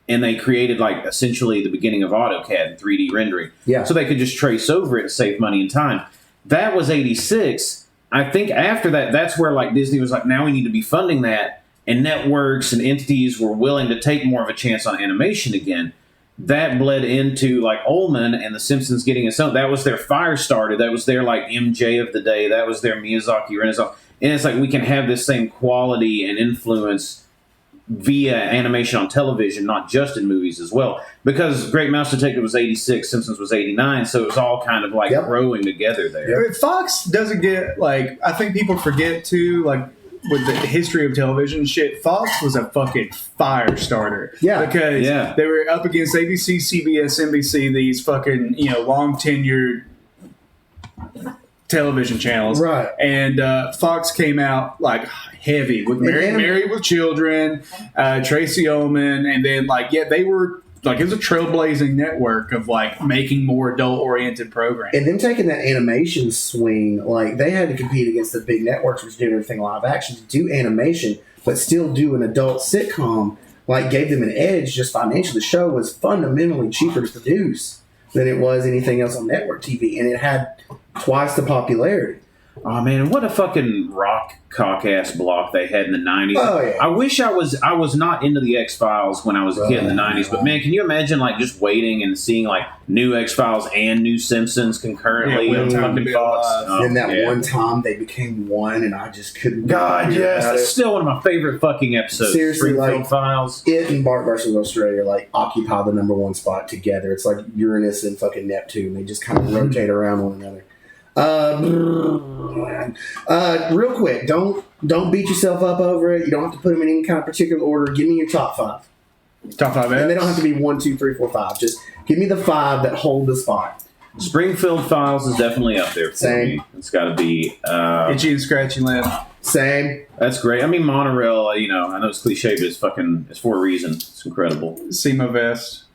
and they created like essentially the beginning of AutoCAD and 3D rendering. Yeah. So they could just trace over it and save money and time. That was 86. I think after that, that's where like Disney was like, now we need to be funding that, and networks and entities were willing to take more of a chance on animation again. That bled into like Ullman and The Simpsons getting its own. That was their fire started. That was their like MJ of the day. That was their Miyazaki Renaissance. And it's like we can have this same quality and influence via animation on television, not just in movies as well. Because Great Mouse Detective was 86, Simpsons was 89, so it was all kind of like growing together there. Yep. Fox doesn't get, like, I think people forget too, like, with the history of television and shit, Fox was a fucking fire starter. Yeah. Because they were up against ABC, CBS, NBC, these fucking, long tenured television channels. Right. And Fox came out like heavy with Married with Children, Tracy Ullman, and then they were like, it was a trailblazing network of like making more adult oriented programming. And then taking that animation swing, like they had to compete against the big networks which did everything live action to do animation, but still do an adult sitcom, like gave them an edge just financially. The show was fundamentally cheaper to produce than it was anything else on network TV, and it had twice the popularity. Oh man, what a fucking rock cock ass block they had in the 90s. Oh, yeah. I wish I was not into the X-Files when I was a kid in the 90s, but man, can you imagine like just waiting and seeing like new X-Files and new Simpsons concurrently on fucking Fox? And one time they became one, and I just couldn't. God, yes, that's still one of my favorite fucking episodes. Seriously, Springfield like Files. It and Bart versus Australia like occupy the number one spot together. It's like Uranus and fucking Neptune. They just kind of rotate around one another. Real quick, don't beat yourself up over it. You don't have to put them in any kind of particular order. Give me your top five. Top five, and they don't have to be 1, 2, 3, 4, 5. Just give me the 5 that hold the spot. Springfield Files is definitely up there for me. It's got to be Itchy and Scratchy Land. Same. That's great. I mean, Monorail. I know it's cliche, but it's for a reason. It's incredible. Semo Vest.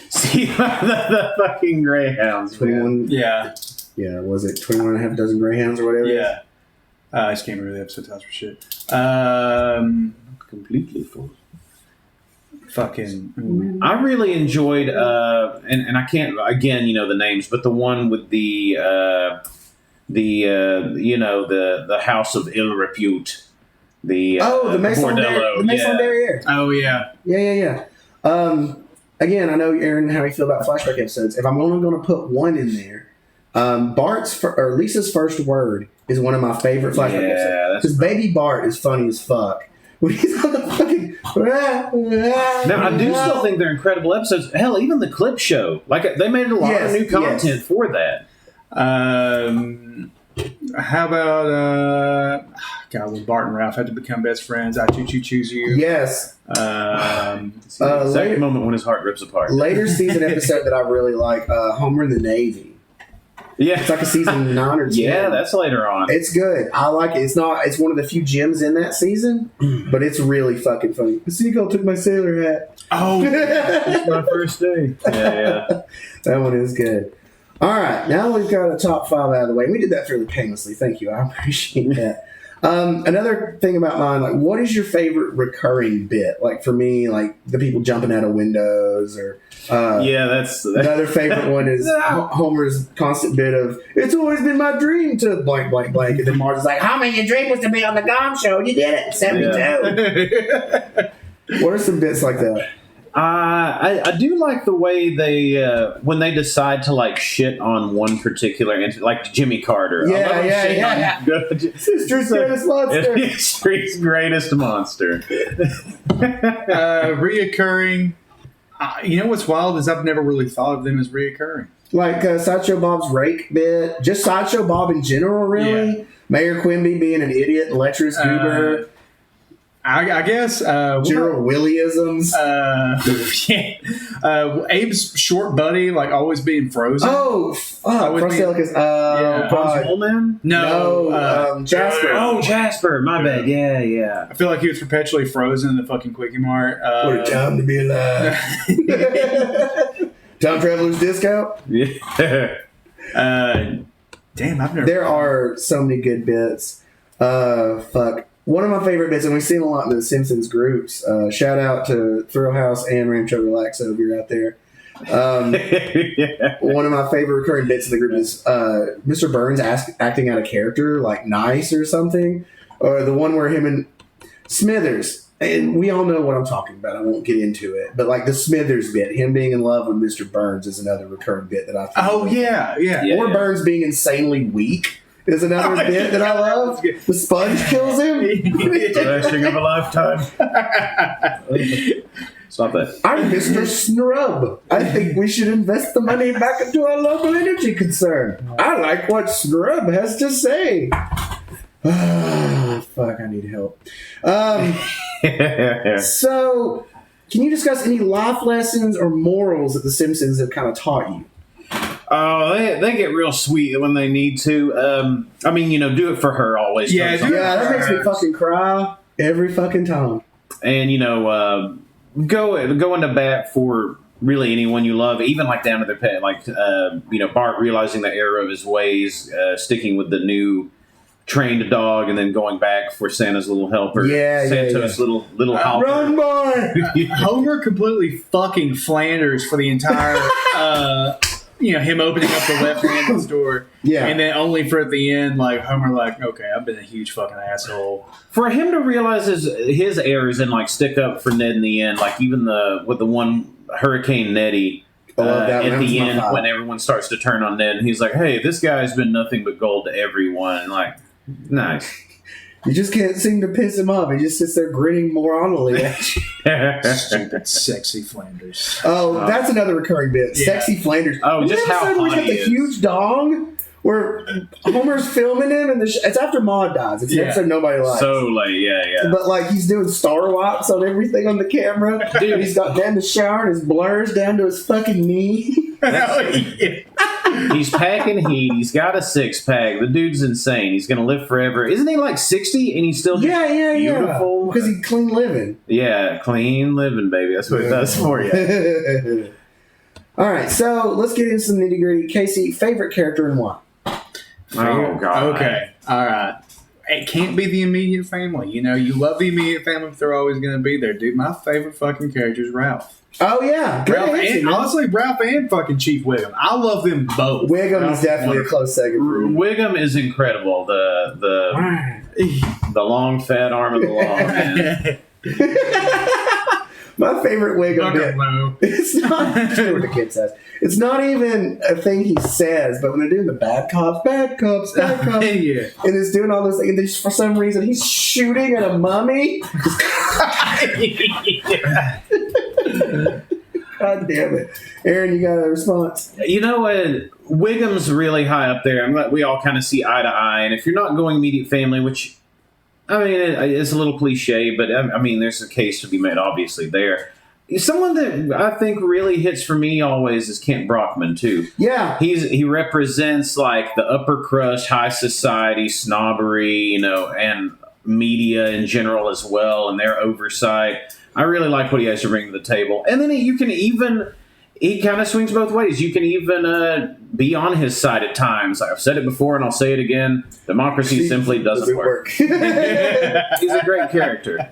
See the fucking Greyhounds. 21. Yeah. Yeah, was it 21 and a half dozen Greyhounds or whatever? Yeah. I just can't remember the episode titles for shit. Completely full. fucking. I really enjoyed, and I can't again, the names, but the one with the House of Ill Repute, the Maison Bordello, the Maison Derriere. Oh yeah. Yeah. Again, I know Aaron how you feel about flashback episodes. If I'm only going to put one in there, Lisa's first word is one of my favorite flashback episodes because Baby Bart is funny as fuck. When he's on the fucking. Now, I do still think they're incredible episodes. Hell, even the clip show. Like, they made a lot of new content for that. How about when Bart and Ralph had to become best friends? I choose you. Yes. Second moment when his heart rips apart. Later season episode that I really like, Homer in the Navy. Yeah, it's like a season 9 or 10. Yeah, that's later on. It's good. I like it. It's one of the few gems in that season, but it's really fucking funny. The seagull took my sailor hat. Oh, it's my first day. Yeah. That one is good. All right, now we've got a top 5 out of the way. We did that fairly painlessly. Thank you. I appreciate that. Another thing about mine, like, what is your favorite recurring bit? Like, for me, like the people jumping out of windows, or that's another favorite one is Homer's constant bit of "It's always been my dream to blank blank blank," and then Marge is like, "Homer, your dream was to be on the Gong Show. You did it in '72." Yeah. What are some bits like that? I do like the way they when they decide to like shit on one particular like Jimmy Carter. Yeah. History's greatest monster. History's greatest monster. Reoccurring. You know what's wild is I've never really thought of them as reoccurring. Like Sideshow Bob's rake bit, just Sideshow Bob in general, really. Yeah. Mayor Quimby being an idiot, and lecherous goober. I guess General Willyisms. Abe's short buddy, like always being frozen. Oh, Frosty Coleman? No, Jasper. Oh, Jasper. My bad. Yeah. I feel like he was perpetually frozen in the fucking Quickie Mart. What a time to be alive. Time Traveler's Discount. Yeah. Damn, I've never. There are so many good bits. Fuck. One of my favorite bits, and we've seen a lot in the Simpsons groups. Shout out to Thrill House and Rancho Relaxo if you're out there. One of my favorite recurring bits in the group is Mr. Burns acting out a character, like nice or something. Or the one where him and Smithers, and we all know what I'm talking about. I won't get into it. But like the Smithers bit, him being in love with Mr. Burns is another recurring bit that I think. Oh, yeah. Or Burns being insanely weak is another bit that I love. The sponge kills him. Flashing of a lifetime. Stop that. I'm Mr. Snrub. I think we should invest the money back into our local energy concern. I like what Snrub has to say. Fuck, I need help. So, can you discuss any life lessons or morals that The Simpsons have kind of taught you? Oh, they get real sweet when they need to. Do it for her always. Yeah, that makes me fucking cry every fucking time. And, go into bat for really anyone you love, even like down to their pet. Like, Bart realizing the error of his ways, sticking with the new trained dog, and then going back for Santa's little helper. Santa's little helper. Run, boy! Homer completely fucking Flanders for the entire... him opening up the left-handed door. Yeah. And then only for at the end, like, Homer, like, okay, I've been a huge fucking asshole. For him to realize his errors and, like, stick up for Ned in the end, like, even with the one Hurricane Nettie at the end when everyone starts to turn on Ned, and he's like, hey, this guy's been nothing but gold to everyone. Like, nice. You just can't seem to piss him off. He just sits there grinning moronally at you. Stupid, sexy Flanders. Oh, that's another recurring bit. Yeah. Sexy Flanders. Oh, just how hot he is. The huge dong where Homer's filming him, and it's after Maude dies. It's an episode nobody likes. So late, yeah. But like he's doing star wipes on everything on the camera. Dude, he's got down the shower and his blurs down to his fucking knee. He's packing heat. He's got a 6-pack. The dude's insane. He's gonna live forever. Isn't he like 60? And he's still beautiful because he's clean living. Yeah, clean living, baby. That's what it does for you. All right, so let's get into some nitty gritty. Casey, favorite character and why? Oh God. Okay. All right. it can't be the immediate family. You know, you love the immediate family, but they're always going to be there, dude. My favorite fucking character is Ralph. Oh yeah, Ralph and, honestly, Ralph and fucking Chief Wiggum. I love them both. Wiggum is definitely a close second for me. Wiggum is incredible. The long fat arm of the law, man. My favorite Wiggum bit. It's not what the kid says. It's not even a thing he says, but when they're doing the bad cops, yeah. And it's doing all those things, and then for some reason he's shooting at a mummy. God damn it. Aaron, you got a response? You know what? Wiggum's really high up there. I'm glad we all kind of see eye to eye. And if you're not going immediate family, which, I mean, it's a little cliche, but I mean, there's a case to be made, obviously, there. Someone that I think really hits for me always is Kent Brockman, too. Yeah. He represents, like, the upper crust, high society, snobbery, you know, and media in general as well, and their oversight. I really like what he has to bring to the table. And then he kind of swings both ways. You can even be on his side at times. I've said it before and I'll say it again. Democracy simply doesn't work. He's a great character.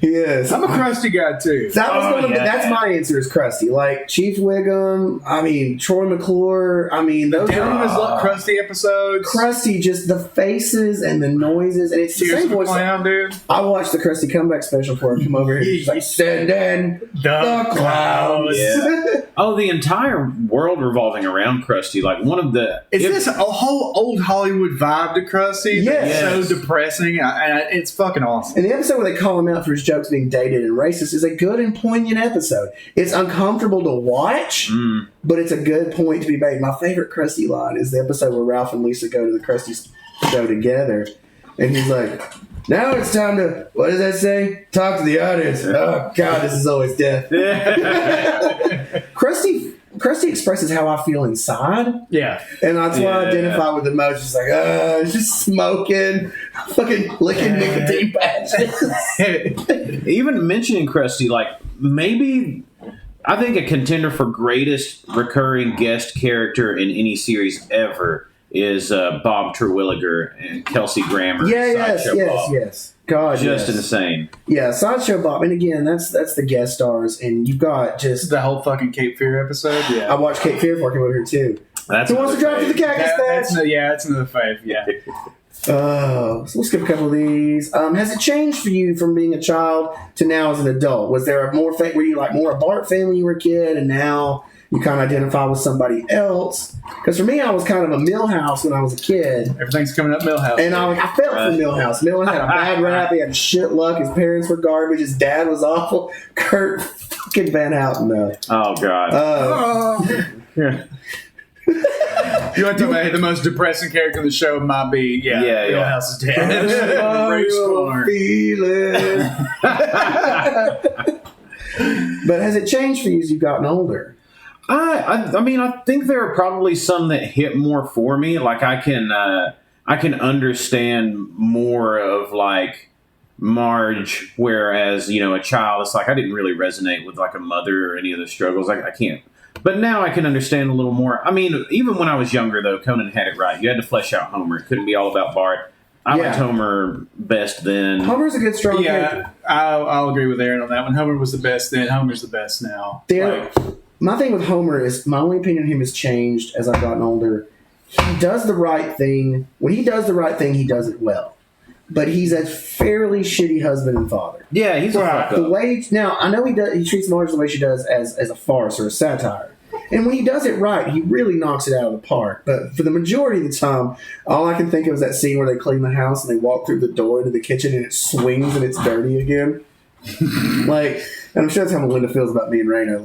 He is. I'm a Krusty guy too. That's my answer is Krusty. Like Chief Wiggum, I mean Troy McClure, I mean those Down his Krusty episodes. Krusty, just the faces and the noises, and it's the same voice. Clown, dude. I watched the Krusty comeback special for him. Come over here. He's like, send in the clowns. Yeah. Oh, the entire world revolving around Krusty. Like one of the this a whole old Hollywood vibe to Krusty? Yes. That's so depressing. It's fucking awesome. And the episode where they call him out for his jokes being dated and racist is a good and poignant episode. It's uncomfortable to watch, but it's a good point to be made. My favorite Krusty line is the episode where Ralph and Lisa go to the Krusty show together, and he's like, now it's time to, what does that say? Talk to the audience. Oh, God, this is always death. Krusty expresses how I feel inside. Yeah. And that's why I identify with emotions. Like, just smoking, fucking licking nicotine patches. Even mentioning Krusty, like, maybe, I think a contender for greatest recurring guest character in any series ever is Bob Terwilliger and Kelsey Grammer. Yes. God, just insane. Yeah, Sideshow Bob, and again, that's the guest stars, and you've got just the whole fucking Cape Fear episode. Yeah, I watched Cape Fear before I came over here too. Who wants to drive to the cactus patch? That's another fave. Yeah. So we'll skip a couple of these. Has it changed for you from being a child to now as an adult? Was there were you like more a Bart family when you were a kid, and now you kind of identify with somebody else? Because for me, I was kind of a Millhouse when I was a kid. Everything's coming up Millhouse. And I felt for Millhouse. Millhouse had a bad rap. He had shit luck. His parents were garbage. His dad was awful. Kurt fucking Van Houten, though. Oh, God. You want to tell me the most depressing character in the show might be, Millhouse's dad. But has it changed for you as you've gotten older? I mean, I think there are probably some that hit more for me. Like I can understand more of like Marge, whereas a child, it's like I didn't really resonate with like a mother or any of the struggles. I can't. But now I can understand a little more. I mean, even when I was younger, though, Conan had it right. You had to flesh out Homer. It couldn't be all about Bart. I liked Homer best then. Homer's a good, strong character. I'll agree with Aaron on that one. Homer was the best then. Homer's the best now. My thing with Homer is my only opinion of him has changed as I've gotten older. He does the right thing. When he does the right thing, he does it well. But he's a fairly shitty husband and father. Yeah, he's a fuck up. Now, I know he treats Marge the way she does as a farce or a satire. And when he does it right, he really knocks it out of the park. But for the majority of the time, all I can think of is that scene where they clean the house and they walk through the door into the kitchen and it swings and it's dirty again. And I'm sure that's how Melinda feels about me and Raina.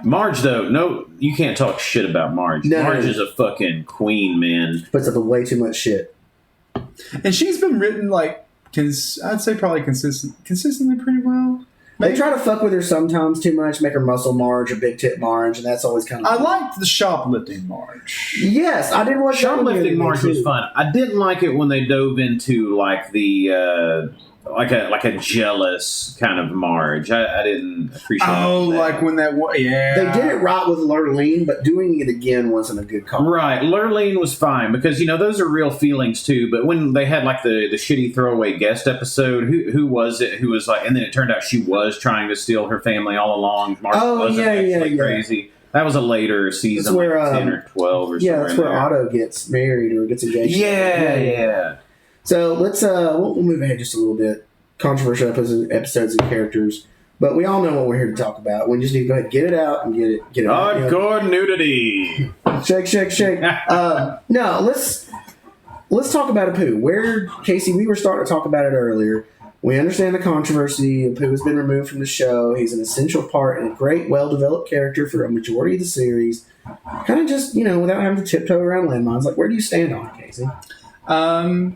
Marge, though, no, you can't talk shit about Marge. No, Marge is a fucking queen, man. Puts up with way too much shit. And she's been written, I'd say probably consistently pretty well. They try to fuck with her sometimes too much, make her muscle Marge or big tit Marge, and that's always kind of... I liked the shoplifting Marge. Yes, I did watch shoplifting Marge was fun. I didn't like it when they dove into, the like a jealous kind of Marge. I didn't appreciate. Oh, that. like when yeah. They did it right with Lurleen, but doing it again wasn't a good call. Right, Lurleen was fine because those are real feelings too. But when they had like the shitty throwaway guest episode, who was it? Who was like, and then it turned out she was trying to steal her family all along. Marge wasn't actually crazy. That was a later season, that's where, like 10 or 12 or something. Yeah, that's where Otto gets married or gets engaged. Yeah. So let's we'll move ahead just a little bit. Controversial episodes and characters, but we all know what we're here to talk about. We just need to go ahead and get it out and get it out. Hardcore nudity. Shake. No, let's talk about Apu. Where, Casey, we were starting to talk about it earlier. We understand the controversy. Apu has been removed from the show. He's an essential part and a great, well-developed character for a majority of the series. Kind of just, without having to tiptoe around landmines. Like, where do you stand on it, Casey? I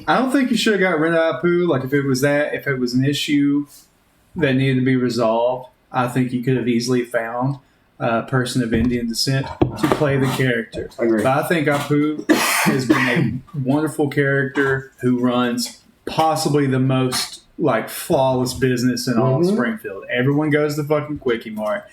don't think you should have got rid of Apu. Like, if it was an issue that needed to be resolved, I think you could have easily found a person of Indian descent to play the character. I agree. But I think Apu has been a wonderful character who runs possibly the most flawless business in all of Springfield. Everyone goes to the fucking Quickie Mart.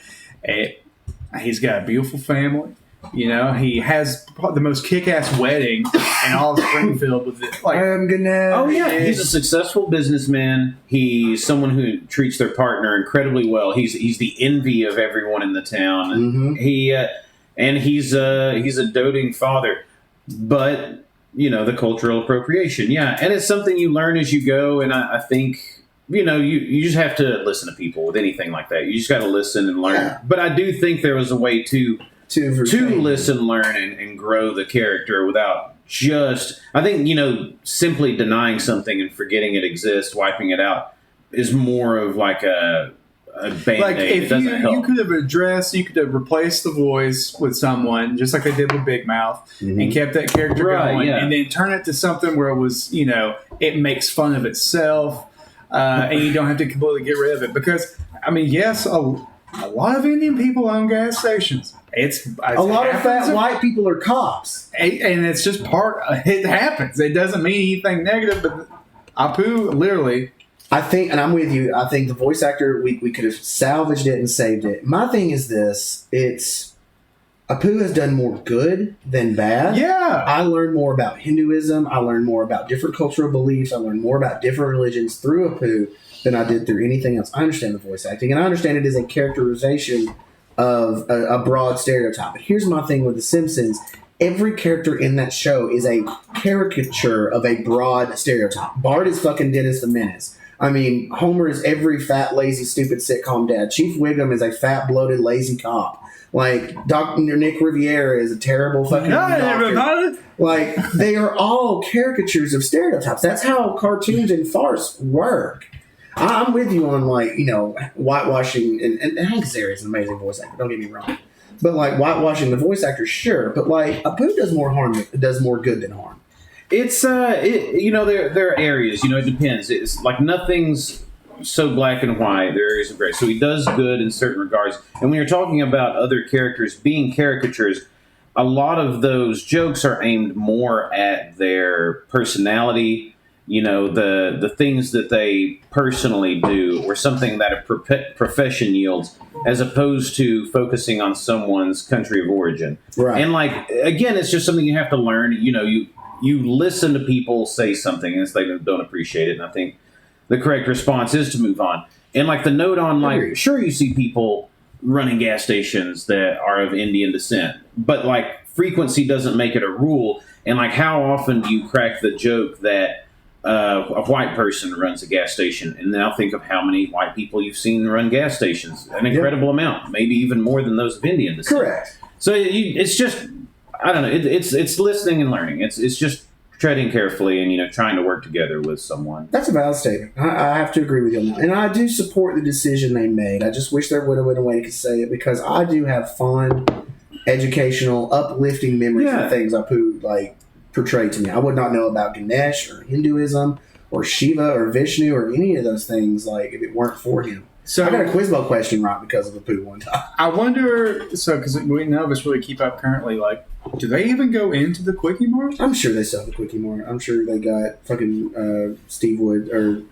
He's got a beautiful family. He has the most kick-ass wedding in all of Springfield with it. Good night. Oh yeah, he's a successful businessman. He's someone who treats their partner incredibly well. He's the envy of everyone in the town. He's a doting father. But the cultural appropriation, and it's something you learn as you go. And I think you just have to listen to people with anything like that. You just got to listen and learn. Yeah. But I do think there was a way to listen, learn, and grow the character without just, I think, simply denying something and forgetting it exists, wiping it out, is more of like a band-aid. Like, if you could have replaced the voice with someone, just like they did with Big Mouth, and kept that character going, and then turn it to something where it was, it makes fun of itself, and you don't have to completely get rid of it. Because, yes, a lot of Indian people own gas stations. It's a lot of fat white people are cops, and it's just it happens. It doesn't mean anything negative, but Apu literally. I think, and I'm with you. I think the voice actor we could have salvaged it and saved it. My thing is this: Apu has done more good than bad. Yeah, I learned more about Hinduism. I learned more about different cultural beliefs. I learned more about different religions through Apu than I did through anything else. I understand the voice acting, and I understand it is a characterization of a broad stereotype. But here's my thing with The Simpsons. Every character in that show is a caricature of a broad stereotype. Bart is fucking Dennis the Menace. Homer is every fat, lazy, stupid sitcom dad. Chief Wiggum is a fat, bloated, lazy cop. Dr. Nick Riviera is a terrible fucking doctor. They are all caricatures of stereotypes. That's how cartoons and farce work. I'm with you on whitewashing, and Hank Azaria is an amazing voice actor. Don't get me wrong, but whitewashing the voice actor, sure. But Apu does more good than harm. It's there are areas. It depends. It's like nothing's so black and white. There are areas of gray. So he does good in certain regards. And when you're talking about other characters being caricatures, a lot of those jokes are aimed more at their personality. The things that they personally do, or something that a profession yields, as opposed to focusing on someone's country of origin. Right. And again, it's just something you have to learn. You listen to people say something and they don't appreciate it. And I think the correct response is to move on. And the note on sure, you see people running gas stations that are of Indian descent, but frequency doesn't make it a rule. And how often do you crack the joke that a white person runs a gas station, and now think of how many white people you've seen run gas stations. An incredible amount, maybe even more than those of Indian descent. Correct. So it's just, I don't know, it's listening and learning. It's just treading carefully and trying to work together with someone. That's a valid statement. I have to agree with you on that, and I do support the decision they made. I just wish there would have been a way to say it, because I do have fun, educational, uplifting memories of things Apu portrayed to me. I would not know about Ganesh or Hinduism or Shiva or Vishnu or any of those things if it weren't for him. So I got a Quizbo question right because of the poo one time. I wonder, because none of us really keep up currently, like, do they even go into the Quickie Mart? I'm sure they sell the Quickie Mart. I'm sure they got fucking Steve Wood or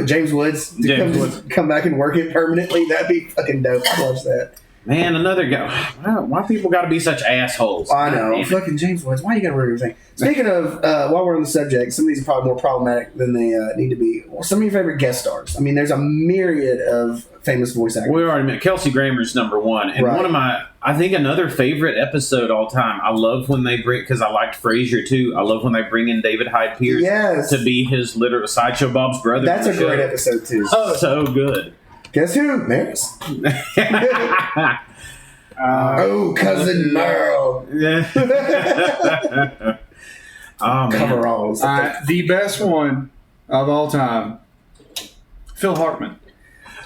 James Woods to come back and work it permanently. That'd be fucking dope. I'd watch that. Man, another guy. Why people got to be such assholes? I know. Fucking James Woods. Why you got to ruin everything? Speaking of, while we're on the subject, some of these are probably more problematic than they need to be. Some of your favorite guest stars. I mean, there's a myriad of famous voice actors. We already met Kelsey Grammer's number one. And one of my, I think another favorite episode all time, I love when they bring, because I liked Frasier too, I love when they bring in David Hyde Pierce to be his literal Sideshow Bob's brother. That's a great episode too. Oh, so good. Guess who? Maris. Cousin Merle. Oh, man. Coveralls. The best one of all time, Phil Hartman.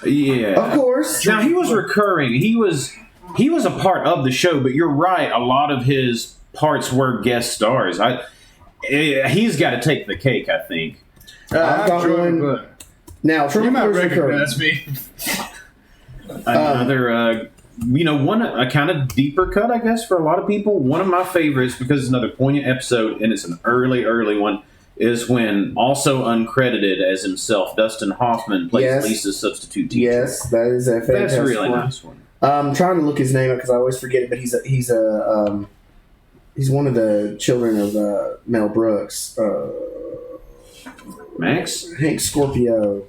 Yeah, of course. Now he was recurring. He was a part of the show, but you're right. A lot of his parts were guest stars. He's got to take the cake, I think. I've got one. Now, you might recognize me. Another, a kind of deeper cut, I guess, for a lot of people. One of my favorites, because it's another poignant episode, and it's an early one, is when, also uncredited as himself, Dustin Hoffman plays Lisa's substitute teacher. Yes, that is a fantastic That's a really nice one. I'm trying to look his name up because I always forget it, but he's one of the children of Mel Brooks. Max? Hank Scorpio.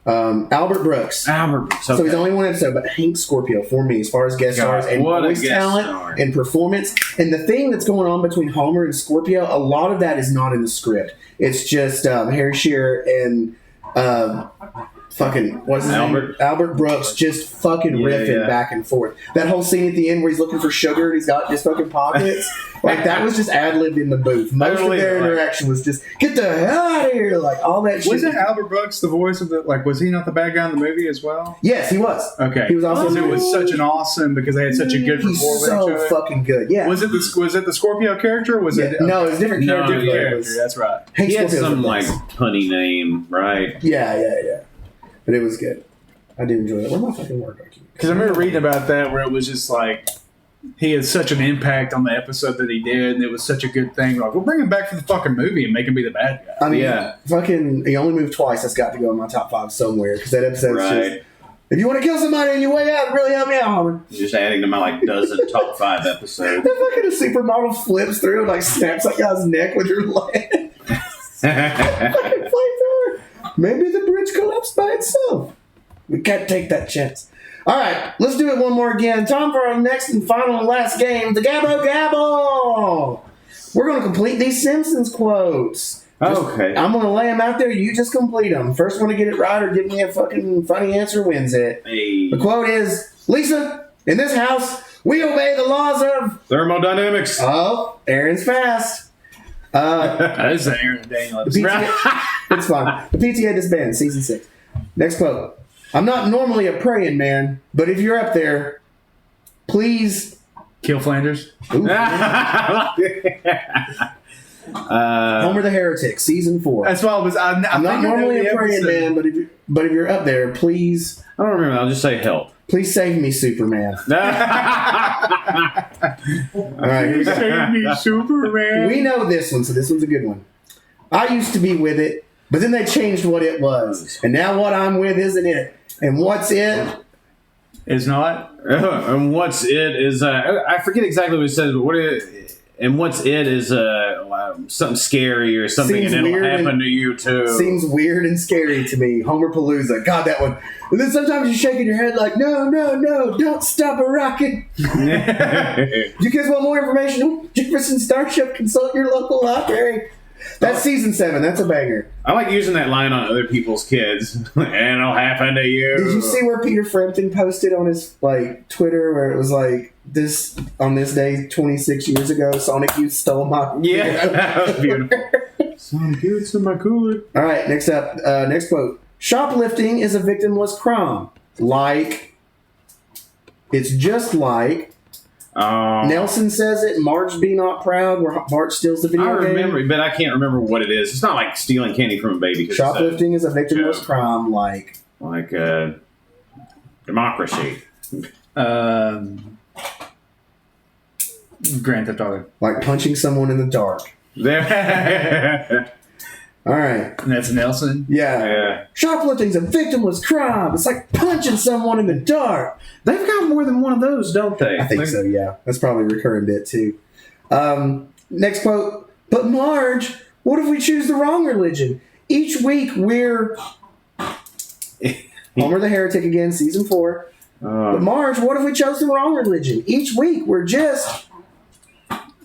Albert Brooks. Okay. So he's only one episode, but Hank Scorpio for me, as far as guest stars and voice talent and performance. And the thing that's going on between Homer and Scorpio, a lot of that is not in the script. It's just Harry Shearer and what's his name? Albert Brooks just fucking riffing back and forth. That whole scene at the end where he's looking for sugar and he's got just fucking pockets, like that was just ad-libbed in the booth. Most of their interaction was just, get the hell out of here, like all that shit. Wasn't Albert Brooks the voice of was he not the bad guy in the movie as well? Yes, he was. Okay. He was also it was such an awesome, because they had such a good rapport with each other. So fucking good, yeah. Was it the Scorpio character? Or was it? No, it was a different character. That's right. He had some punny name, right? Yeah. But it was good. I did enjoy it. Where's my fucking word document? Because I remember reading about that where it was just like he had such an impact on the episode that he did, and it was such a good thing. Like, we'll bring him back for the fucking movie and make him be the bad guy. I mean, fucking, he only moved twice. That's got to go in my top 5 somewhere, because that episode's just, if you want to kill somebody on your way out, really help me out, Homer. Just adding to my dozen top 5 episodes. Then fucking a supermodel flips through and snaps that guy's neck with her leg. Fucking flamethrower. Maybe the bridge collapsed by itself. We can't take that chance. All right, let's do it one more again. Time for our next and final and last game, the Gabbo Gabble. We're going to complete these Simpsons quotes. Okay. I'm going to lay them out there. You just complete them. First one to get it right or give me a fucking funny answer wins it. Hey. The quote is, Lisa, in this house, we obey the laws of thermodynamics. Oh, Aaron's fast. That is Aaron Daniel. It's fine. The PTA disbanded, season 6. Next quote. I'm not normally a praying man, but if you're up there, please kill Flanders. Homer the Heretic, season 4. That's why I was. I'm not normally a praying man, but if you're up there, please. I don't remember. I'll just say help. Please save me, Superman. All right, here we go. Save me, Superman. We know this one, so this one's a good one. I used to be with it, but then they changed what it was, and now what I'm with isn't it. And what's it? Is not. And what's it is. I forget exactly what it says, but and what's it is something scary or something, Seems and it'll weird happen to you too. Seems weird and scary to me. Homer Palooza. God, that one. And then sometimes you're shaking your head like, no, don't stop a rocket. Do you guys want more information? Jefferson Starship, consult your local library. That's season 7. That's a banger. I like using that line on other people's kids. And it'll happen to you. Did you see where Peter Frampton posted on his Twitter where it was like, this on this day 26 years ago, Sonic Youth stole my that was beautiful. Sonic Youth's in my cooler. All right, next up, next quote. Shoplifting is a victimless crime. Like, it's just like. Nelson says it. Marge be not proud. Where Bart steals the video game. I remember, but I can't remember what it is. It's not like stealing candy from a baby. Shoplifting is a victimless crime. Like Like democracy. Grand Theft Auto. Like punching someone in the dark. There. All right. And that's Nelson. Yeah. Shoplifting's a victimless crime. It's like punching someone in the dark. They've got more than one of those, don't they? I think so, yeah. That's probably a recurring bit, too. Next quote. But Marge, what if we choose the wrong religion? Each week we're... Homer the Heretic again, season 4. But Marge, what if we chose the wrong religion? Each week we're just...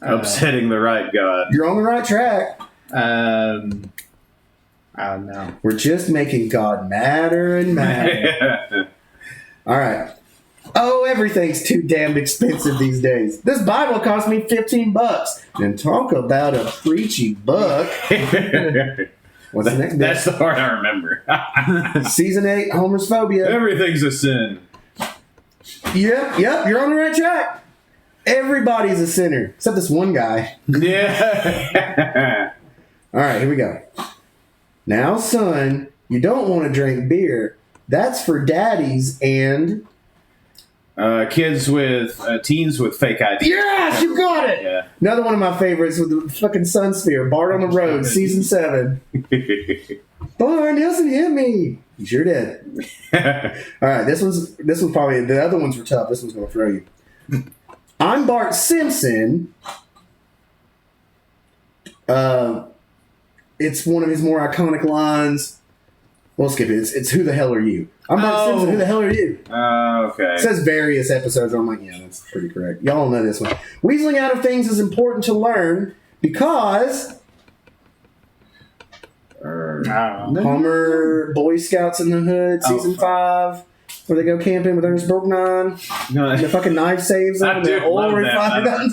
upsetting the right God. You're on the right track. I don't know. We're just making God madder and madder. All right. Oh, everything's too damn expensive these days. This Bible cost me $15. And talk about a preachy book. What's the next bit? That's the part I remember. Season 8, Homer's Phobia. Everything's a sin. Yep, you're on the right track. Everybody's a sinner, except this one guy. Yeah. All right, here we go. Now, son, you don't want to drink beer. That's for daddies and... teens with fake IDs. Yes, you got it! Yeah. Another one of my favorites with the fucking Sun Sphere. Bart on the Road, season 7. Bart, Nelson hit me. You sure did. All right, this one's probably... The other ones were tough. This one's going to throw you. I'm Bart Simpson. It's one of his more iconic lines. We'll skip it. It's who the hell are you? I'm Bart Simpson. Who the hell are you? Okay. It says various episodes. I'm like, yeah, that's pretty correct. Y'all know this one. Weaseling out of things is important to learn because Homer Boy Scouts in the Hood, season 5, where they go camping with Ernest Borgnine. And the fucking knife saves them. And the oil refinery.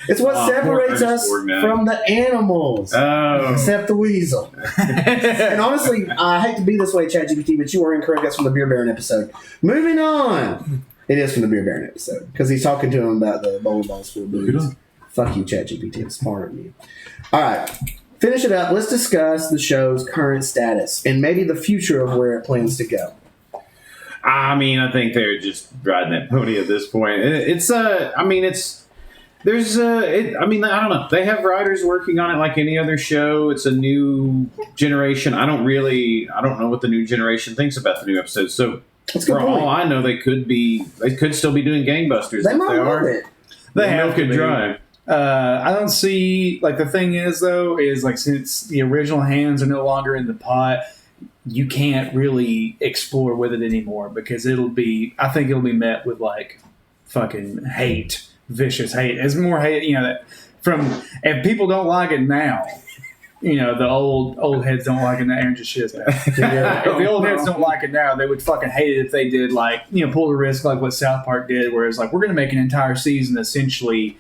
It's what separates us from the animals. Oh. Except the weasel. And honestly, I hate to be this way, ChatGPT, but you are incorrect. That's from the Beer Baron episode. Moving on. It is from the Beer Baron episode. Because he's talking to him about the bowling balls full of booze. Fuck you, ChatGPT. I'm smarter than you. All right. Finish it up. Let's discuss the show's current status and maybe the future of where it plans to go. I mean, I think they're just riding that pony at this point. I don't know. They have writers working on it like any other show. It's a new generation. I don't know what the new generation thinks about the new episodes. So for all I know, they could still be doing gangbusters. They might love it. They have good drive. I don't see, like, the thing is, though, is, like, since the original hands are no longer in the pot, you can't really explore with it anymore because I think it'll be met with, like, fucking hate. Vicious hate. It's more hate, if people don't like it now, the old heads don't like it now. Aaron just shits now. If the old heads don't like it now, they would fucking hate it if they did, like, pull the risk like what South Park did, where it's like, we're going to make an entire season essentially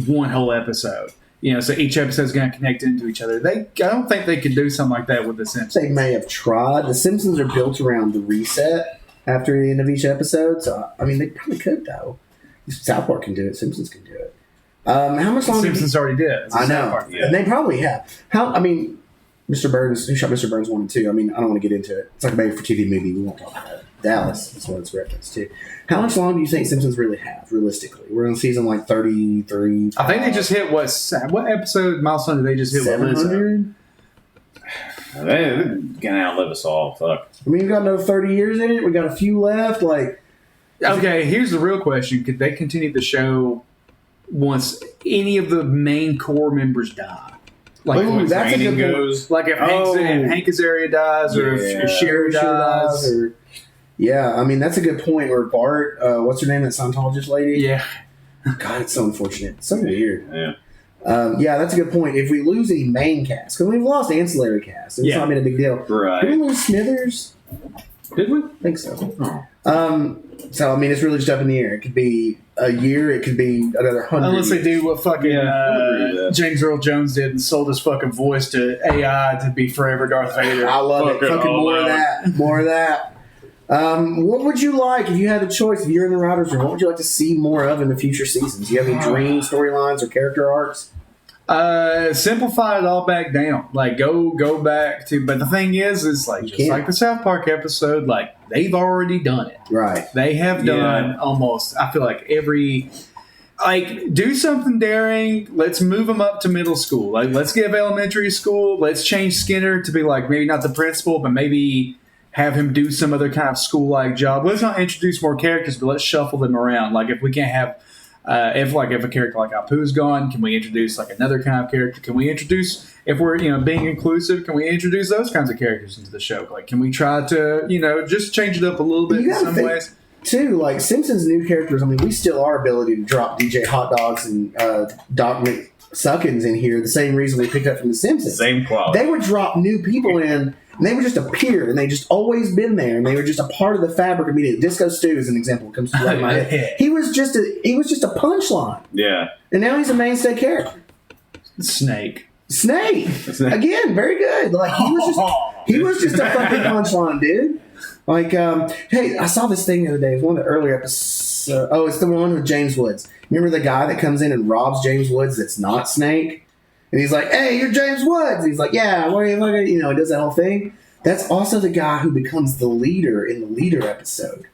one whole episode. So each episode is going to connect into each other. I don't think they could do something like that with The Simpsons. They may have tried. The Simpsons are built around the reset after the end of each episode, so, I mean, they probably could, though. South Park can do it. Simpsons can do it. How much longer? Simpsons already did. I know, and they probably have. Mr. Burns, who shot Mr. Burns 1 and 2? I mean, I don't want to get into it. It's like a made-for-TV movie. We won't talk about it. Dallas. That's what it's referenced to. How much longer do you think Simpsons really have, realistically? We're on season like 33. I think they just hit what episode milestone did they just hit? 700. They're gonna outlive us all. Fuck. I mean, we got another 30 years in it. We got a few left. Like. Okay, here's the real question. Could they continue the show once any of the main core members die? Like, that's a good goes. Like if Hank Azaria dies or if Sherry dies. I mean, that's a good point. Or Bart, what's her name, that Scientologist lady? Yeah. God, it's so unfortunate. It's so weird. Yeah. That's a good point. If we lose any main cast, because we've lost ancillary cast, it's not been a big deal. Right. Did we lose Smithers? Did we? I think so. Oh. So, I mean, it's really just up in the air. It could be a year. It could be another 100 Unless they years. do what fucking James Earl Jones did and sold his fucking voice to AI to be forever Darth Vader. I love it. Fucking more of that. More of that. What would you like if you had a choice? If you're in the writer's room, what would you like to see more of in the future seasons? Do you have any dream storylines or character arcs? Simplify it all back down. Like go back to. But the thing is like just like the South Park episode. Like they've already done it. Right. They have done almost. I feel like every. Like, do something daring. Let's move them up to middle school. Like, let's give elementary school. Let's change Skinner to be like maybe not the principal, but maybe have him do some other kind of school-like job. Let's not introduce more characters, but let's shuffle them around. Like, if we can't have, if a character like Apu's gone, can we introduce like another kind of character? Can we introduce, if we're being inclusive, can we introduce those kinds of characters into the show? Like, can we try to just change it up a little bit in some ways? Too, like Simpsons' new characters, I mean, we still our ability to drop DJ Hot Dogs and Doc McSuckins in here, the same reason we picked up from The Simpsons. Same quality. They would drop new people in, and they would just appear, and they just always been there, and they were just a part of the fabric of media. Disco Stew is an example that comes to right in my head. He was just a punchline. Yeah. And now he's a mainstay character. Snake. Again, very good. Like he was just a fucking punchline, dude. Like, hey, I saw this thing the other day. It was one of the earlier episodes. It's the one with James Woods. Remember the guy that comes in and robs James Woods that's not Snake? And he's like, hey, you're James Woods. And he's like, yeah, what are you looking at? He does that whole thing. That's also the guy who becomes the leader in the Leader episode.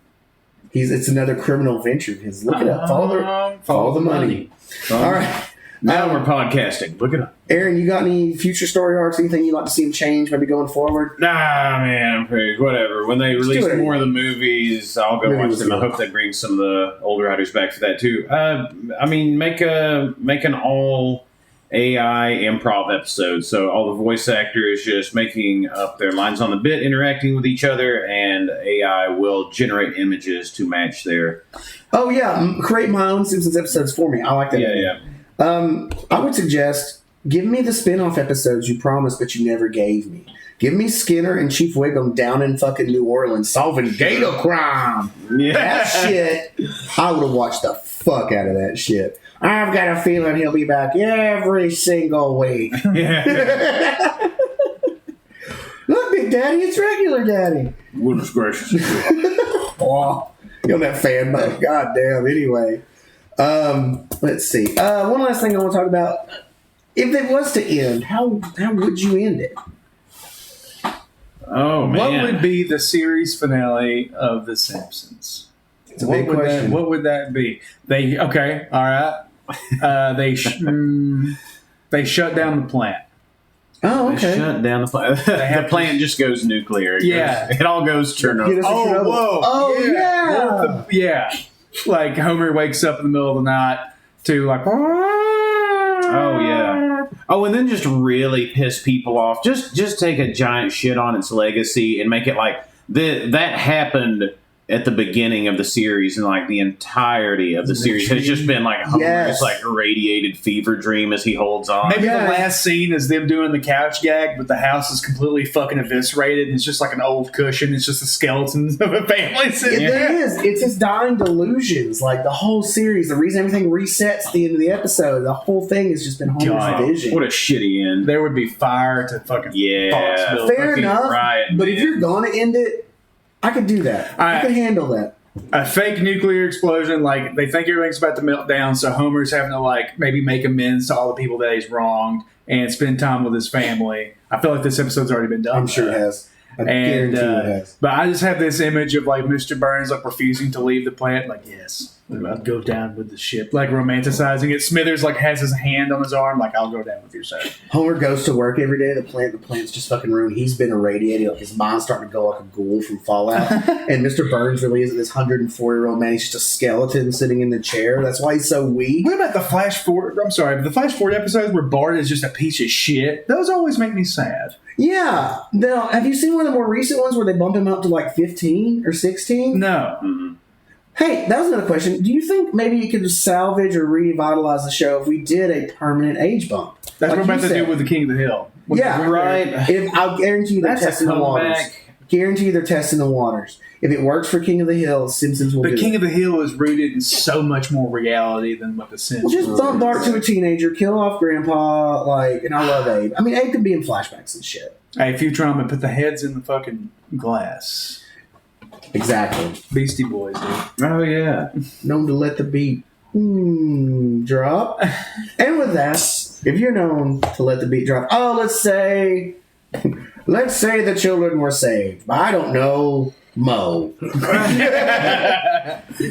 It's another criminal venture. Look it up. Follow the money. All right. Now we're podcasting. Look it up. Aaron, you got any future story arcs? Anything you'd like to see them change, maybe going forward? Nah, man, whatever. When they release more of the movies, I'll go watch them. I hope they bring some of the older writers back for that too. I mean, make an all AI improv episode. So all the voice actors just making up their lines on the bit, interacting with each other, and AI will generate images to match their. Oh yeah, create my own Simpsons episodes for me. I like that. Yeah. I would suggest give me the spin-off episodes you promised but you never gave me. Give me Skinner and Chief Wiggum down in fucking New Orleans solving data crime. Yeah. That shit, I would have watched the fuck out of that shit. I've got a feeling he'll be back every single week. Yeah. Look, Big Daddy, it's regular Daddy. Goodness gracious. Oh, you're on that fan mode. God damn. Anyway. Let's see. One last thing I want to talk about. If it was to end, how would you end it? Oh, man. What would be the series finale of The Simpsons? It's a big question. What would that be? All right. They shut down the plant. Oh, okay. They shut down the plant. The plant just goes nuclear. It all goes Chernobyl. Whoa. Oh, yeah. Like Homer wakes up in the middle of the night to like. Oh yeah. Oh, and then just really piss people off. Just take a giant shit on its legacy and make it like that happened at the beginning of the series, and like the entirety of the series has just been like Homer's like irradiated fever dream as he holds on. Maybe the last scene is them doing the couch gag, but the house is completely fucking eviscerated, and it's just like an old cushion. It's just the skeletons of a family sitting there. It is. It's his dying delusions. Like the whole series, the reason everything resets at the end of the episode, the whole thing has just been Homer's vision. What a shitty end. There would be fire to fucking Foxville. Fair enough. But if you're going to end it, I could do that. I could handle that. A fake nuclear explosion, like they think everything's about to melt down, so Homer's having to like maybe make amends to all the people that he's wronged and spend time with his family. I feel like this episode's already been done. I'm sure it has. I guarantee it has. But I just have this image of like Mr. Burns like refusing to leave the plant, like yes, I'll go down with the ship, like romanticizing it. Smithers like has his hand on his arm, like I'll go down with you, sir. Homer goes to work every day. The plant's just fucking ruined. He's been irradiated. Like his mind's starting to go like a ghoul from Fallout. And Mr. Burns really isn't this 104-year-old man. He's just a skeleton sitting in the chair. That's why he's so weak. What about the Flash Forward? I'm sorry, the Flash Forward episodes where Bart is just a piece of shit. Those always make me sad. Yeah. Now, have you seen one of the more recent ones where they bump him up to like 15 or 16? No. Mm-hmm. Hey, that was another question. Do you think maybe you could just salvage or revitalize the show if we did a permanent age bump? That's what we're about to do with the King of the Hill. Right. I'll guarantee you they're testing the waters. Guarantee you they're testing the waters. If it works for King of the Hill, Simpsons will do it. But King of the Hill is rooted in so much more reality than what the Simpsons. Well, just bump Bart to a teenager, kill off Grandpa, and I love Abe. I mean, Abe could be in flashbacks and shit. Hey, Futurama, put the heads in the fucking glass. Exactly. Beastie Boys, dude. Oh, yeah. Known to let the beat drop. And with that, if you're known to let the beat drop, let's say the children were saved. I don't know, Mo. And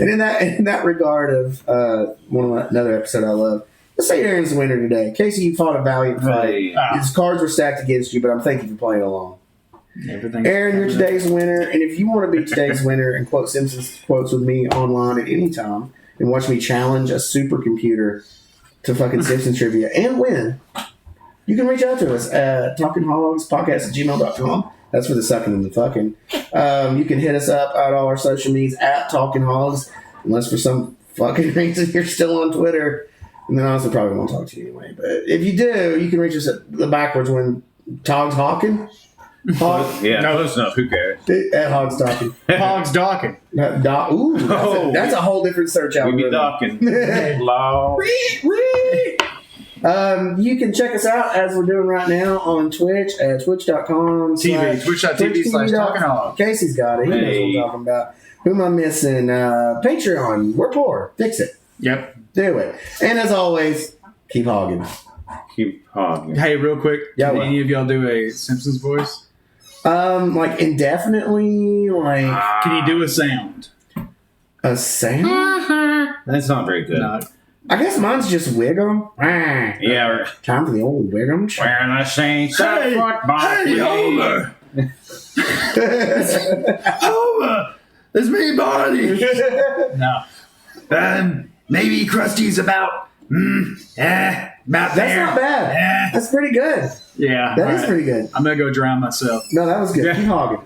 in that regard of another episode I love, let's say Aaron's the winner today. Casey, you fought a valiant fight. His cards were stacked against you, but I'm thanking you for playing along. Aaron, you're today's winner, and if you want to be today's winner and quote Simpsons quotes with me online at any time and watch me challenge a supercomputer to fucking Simpsons trivia and win, you can reach out to us at talkinhogspodcast@gmail.com. That's for the sucking and the fucking. You can hit us up at all our social medias at Talking Hogs, unless for some fucking reason you're still on Twitter, and then I also probably won't talk to you anyway. But if you do, you can reach us at the backwards when Togs Hawking. Yeah, no, close enough. Who cares? At Hogs Docking. Hogs Docking. Ooh, that's a whole different search algorithm. We be docking. You can check us out as we're doing right now on Twitch at twitch.com. Twitch.tv/talkinghog. Casey's got it. He knows what I'm talking about. Who am I missing? Patreon. We're poor. Fix it. Yep. Do it. And as always, keep hogging. Keep hogging. Hey, real quick. Yeah, Can any of y'all do a Simpsons voice? Like indefinitely, like Can you do a sound? a sound? That's not very good. No. I guess mine's just Wiggum. Yeah. Time for the old Wiggum. When I say Homer! Homer! It's me, Barney! No. Maybe Krusty's about there. That's not bad. That's pretty good. Yeah. That is pretty good. I'm going to go drown myself. No, that was good. Keep hogging.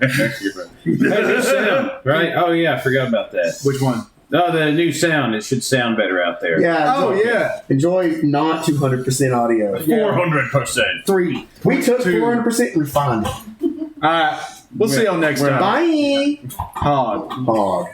New sound, right? Oh, yeah, I forgot about that. Which one? Oh, the new sound. It should sound better out there. Yeah. Yeah. Enjoy not 200% audio. 400%. 3. We took 2. 400% and refined it. All right. We'll see y'all next time. Bye. Hog. Hog.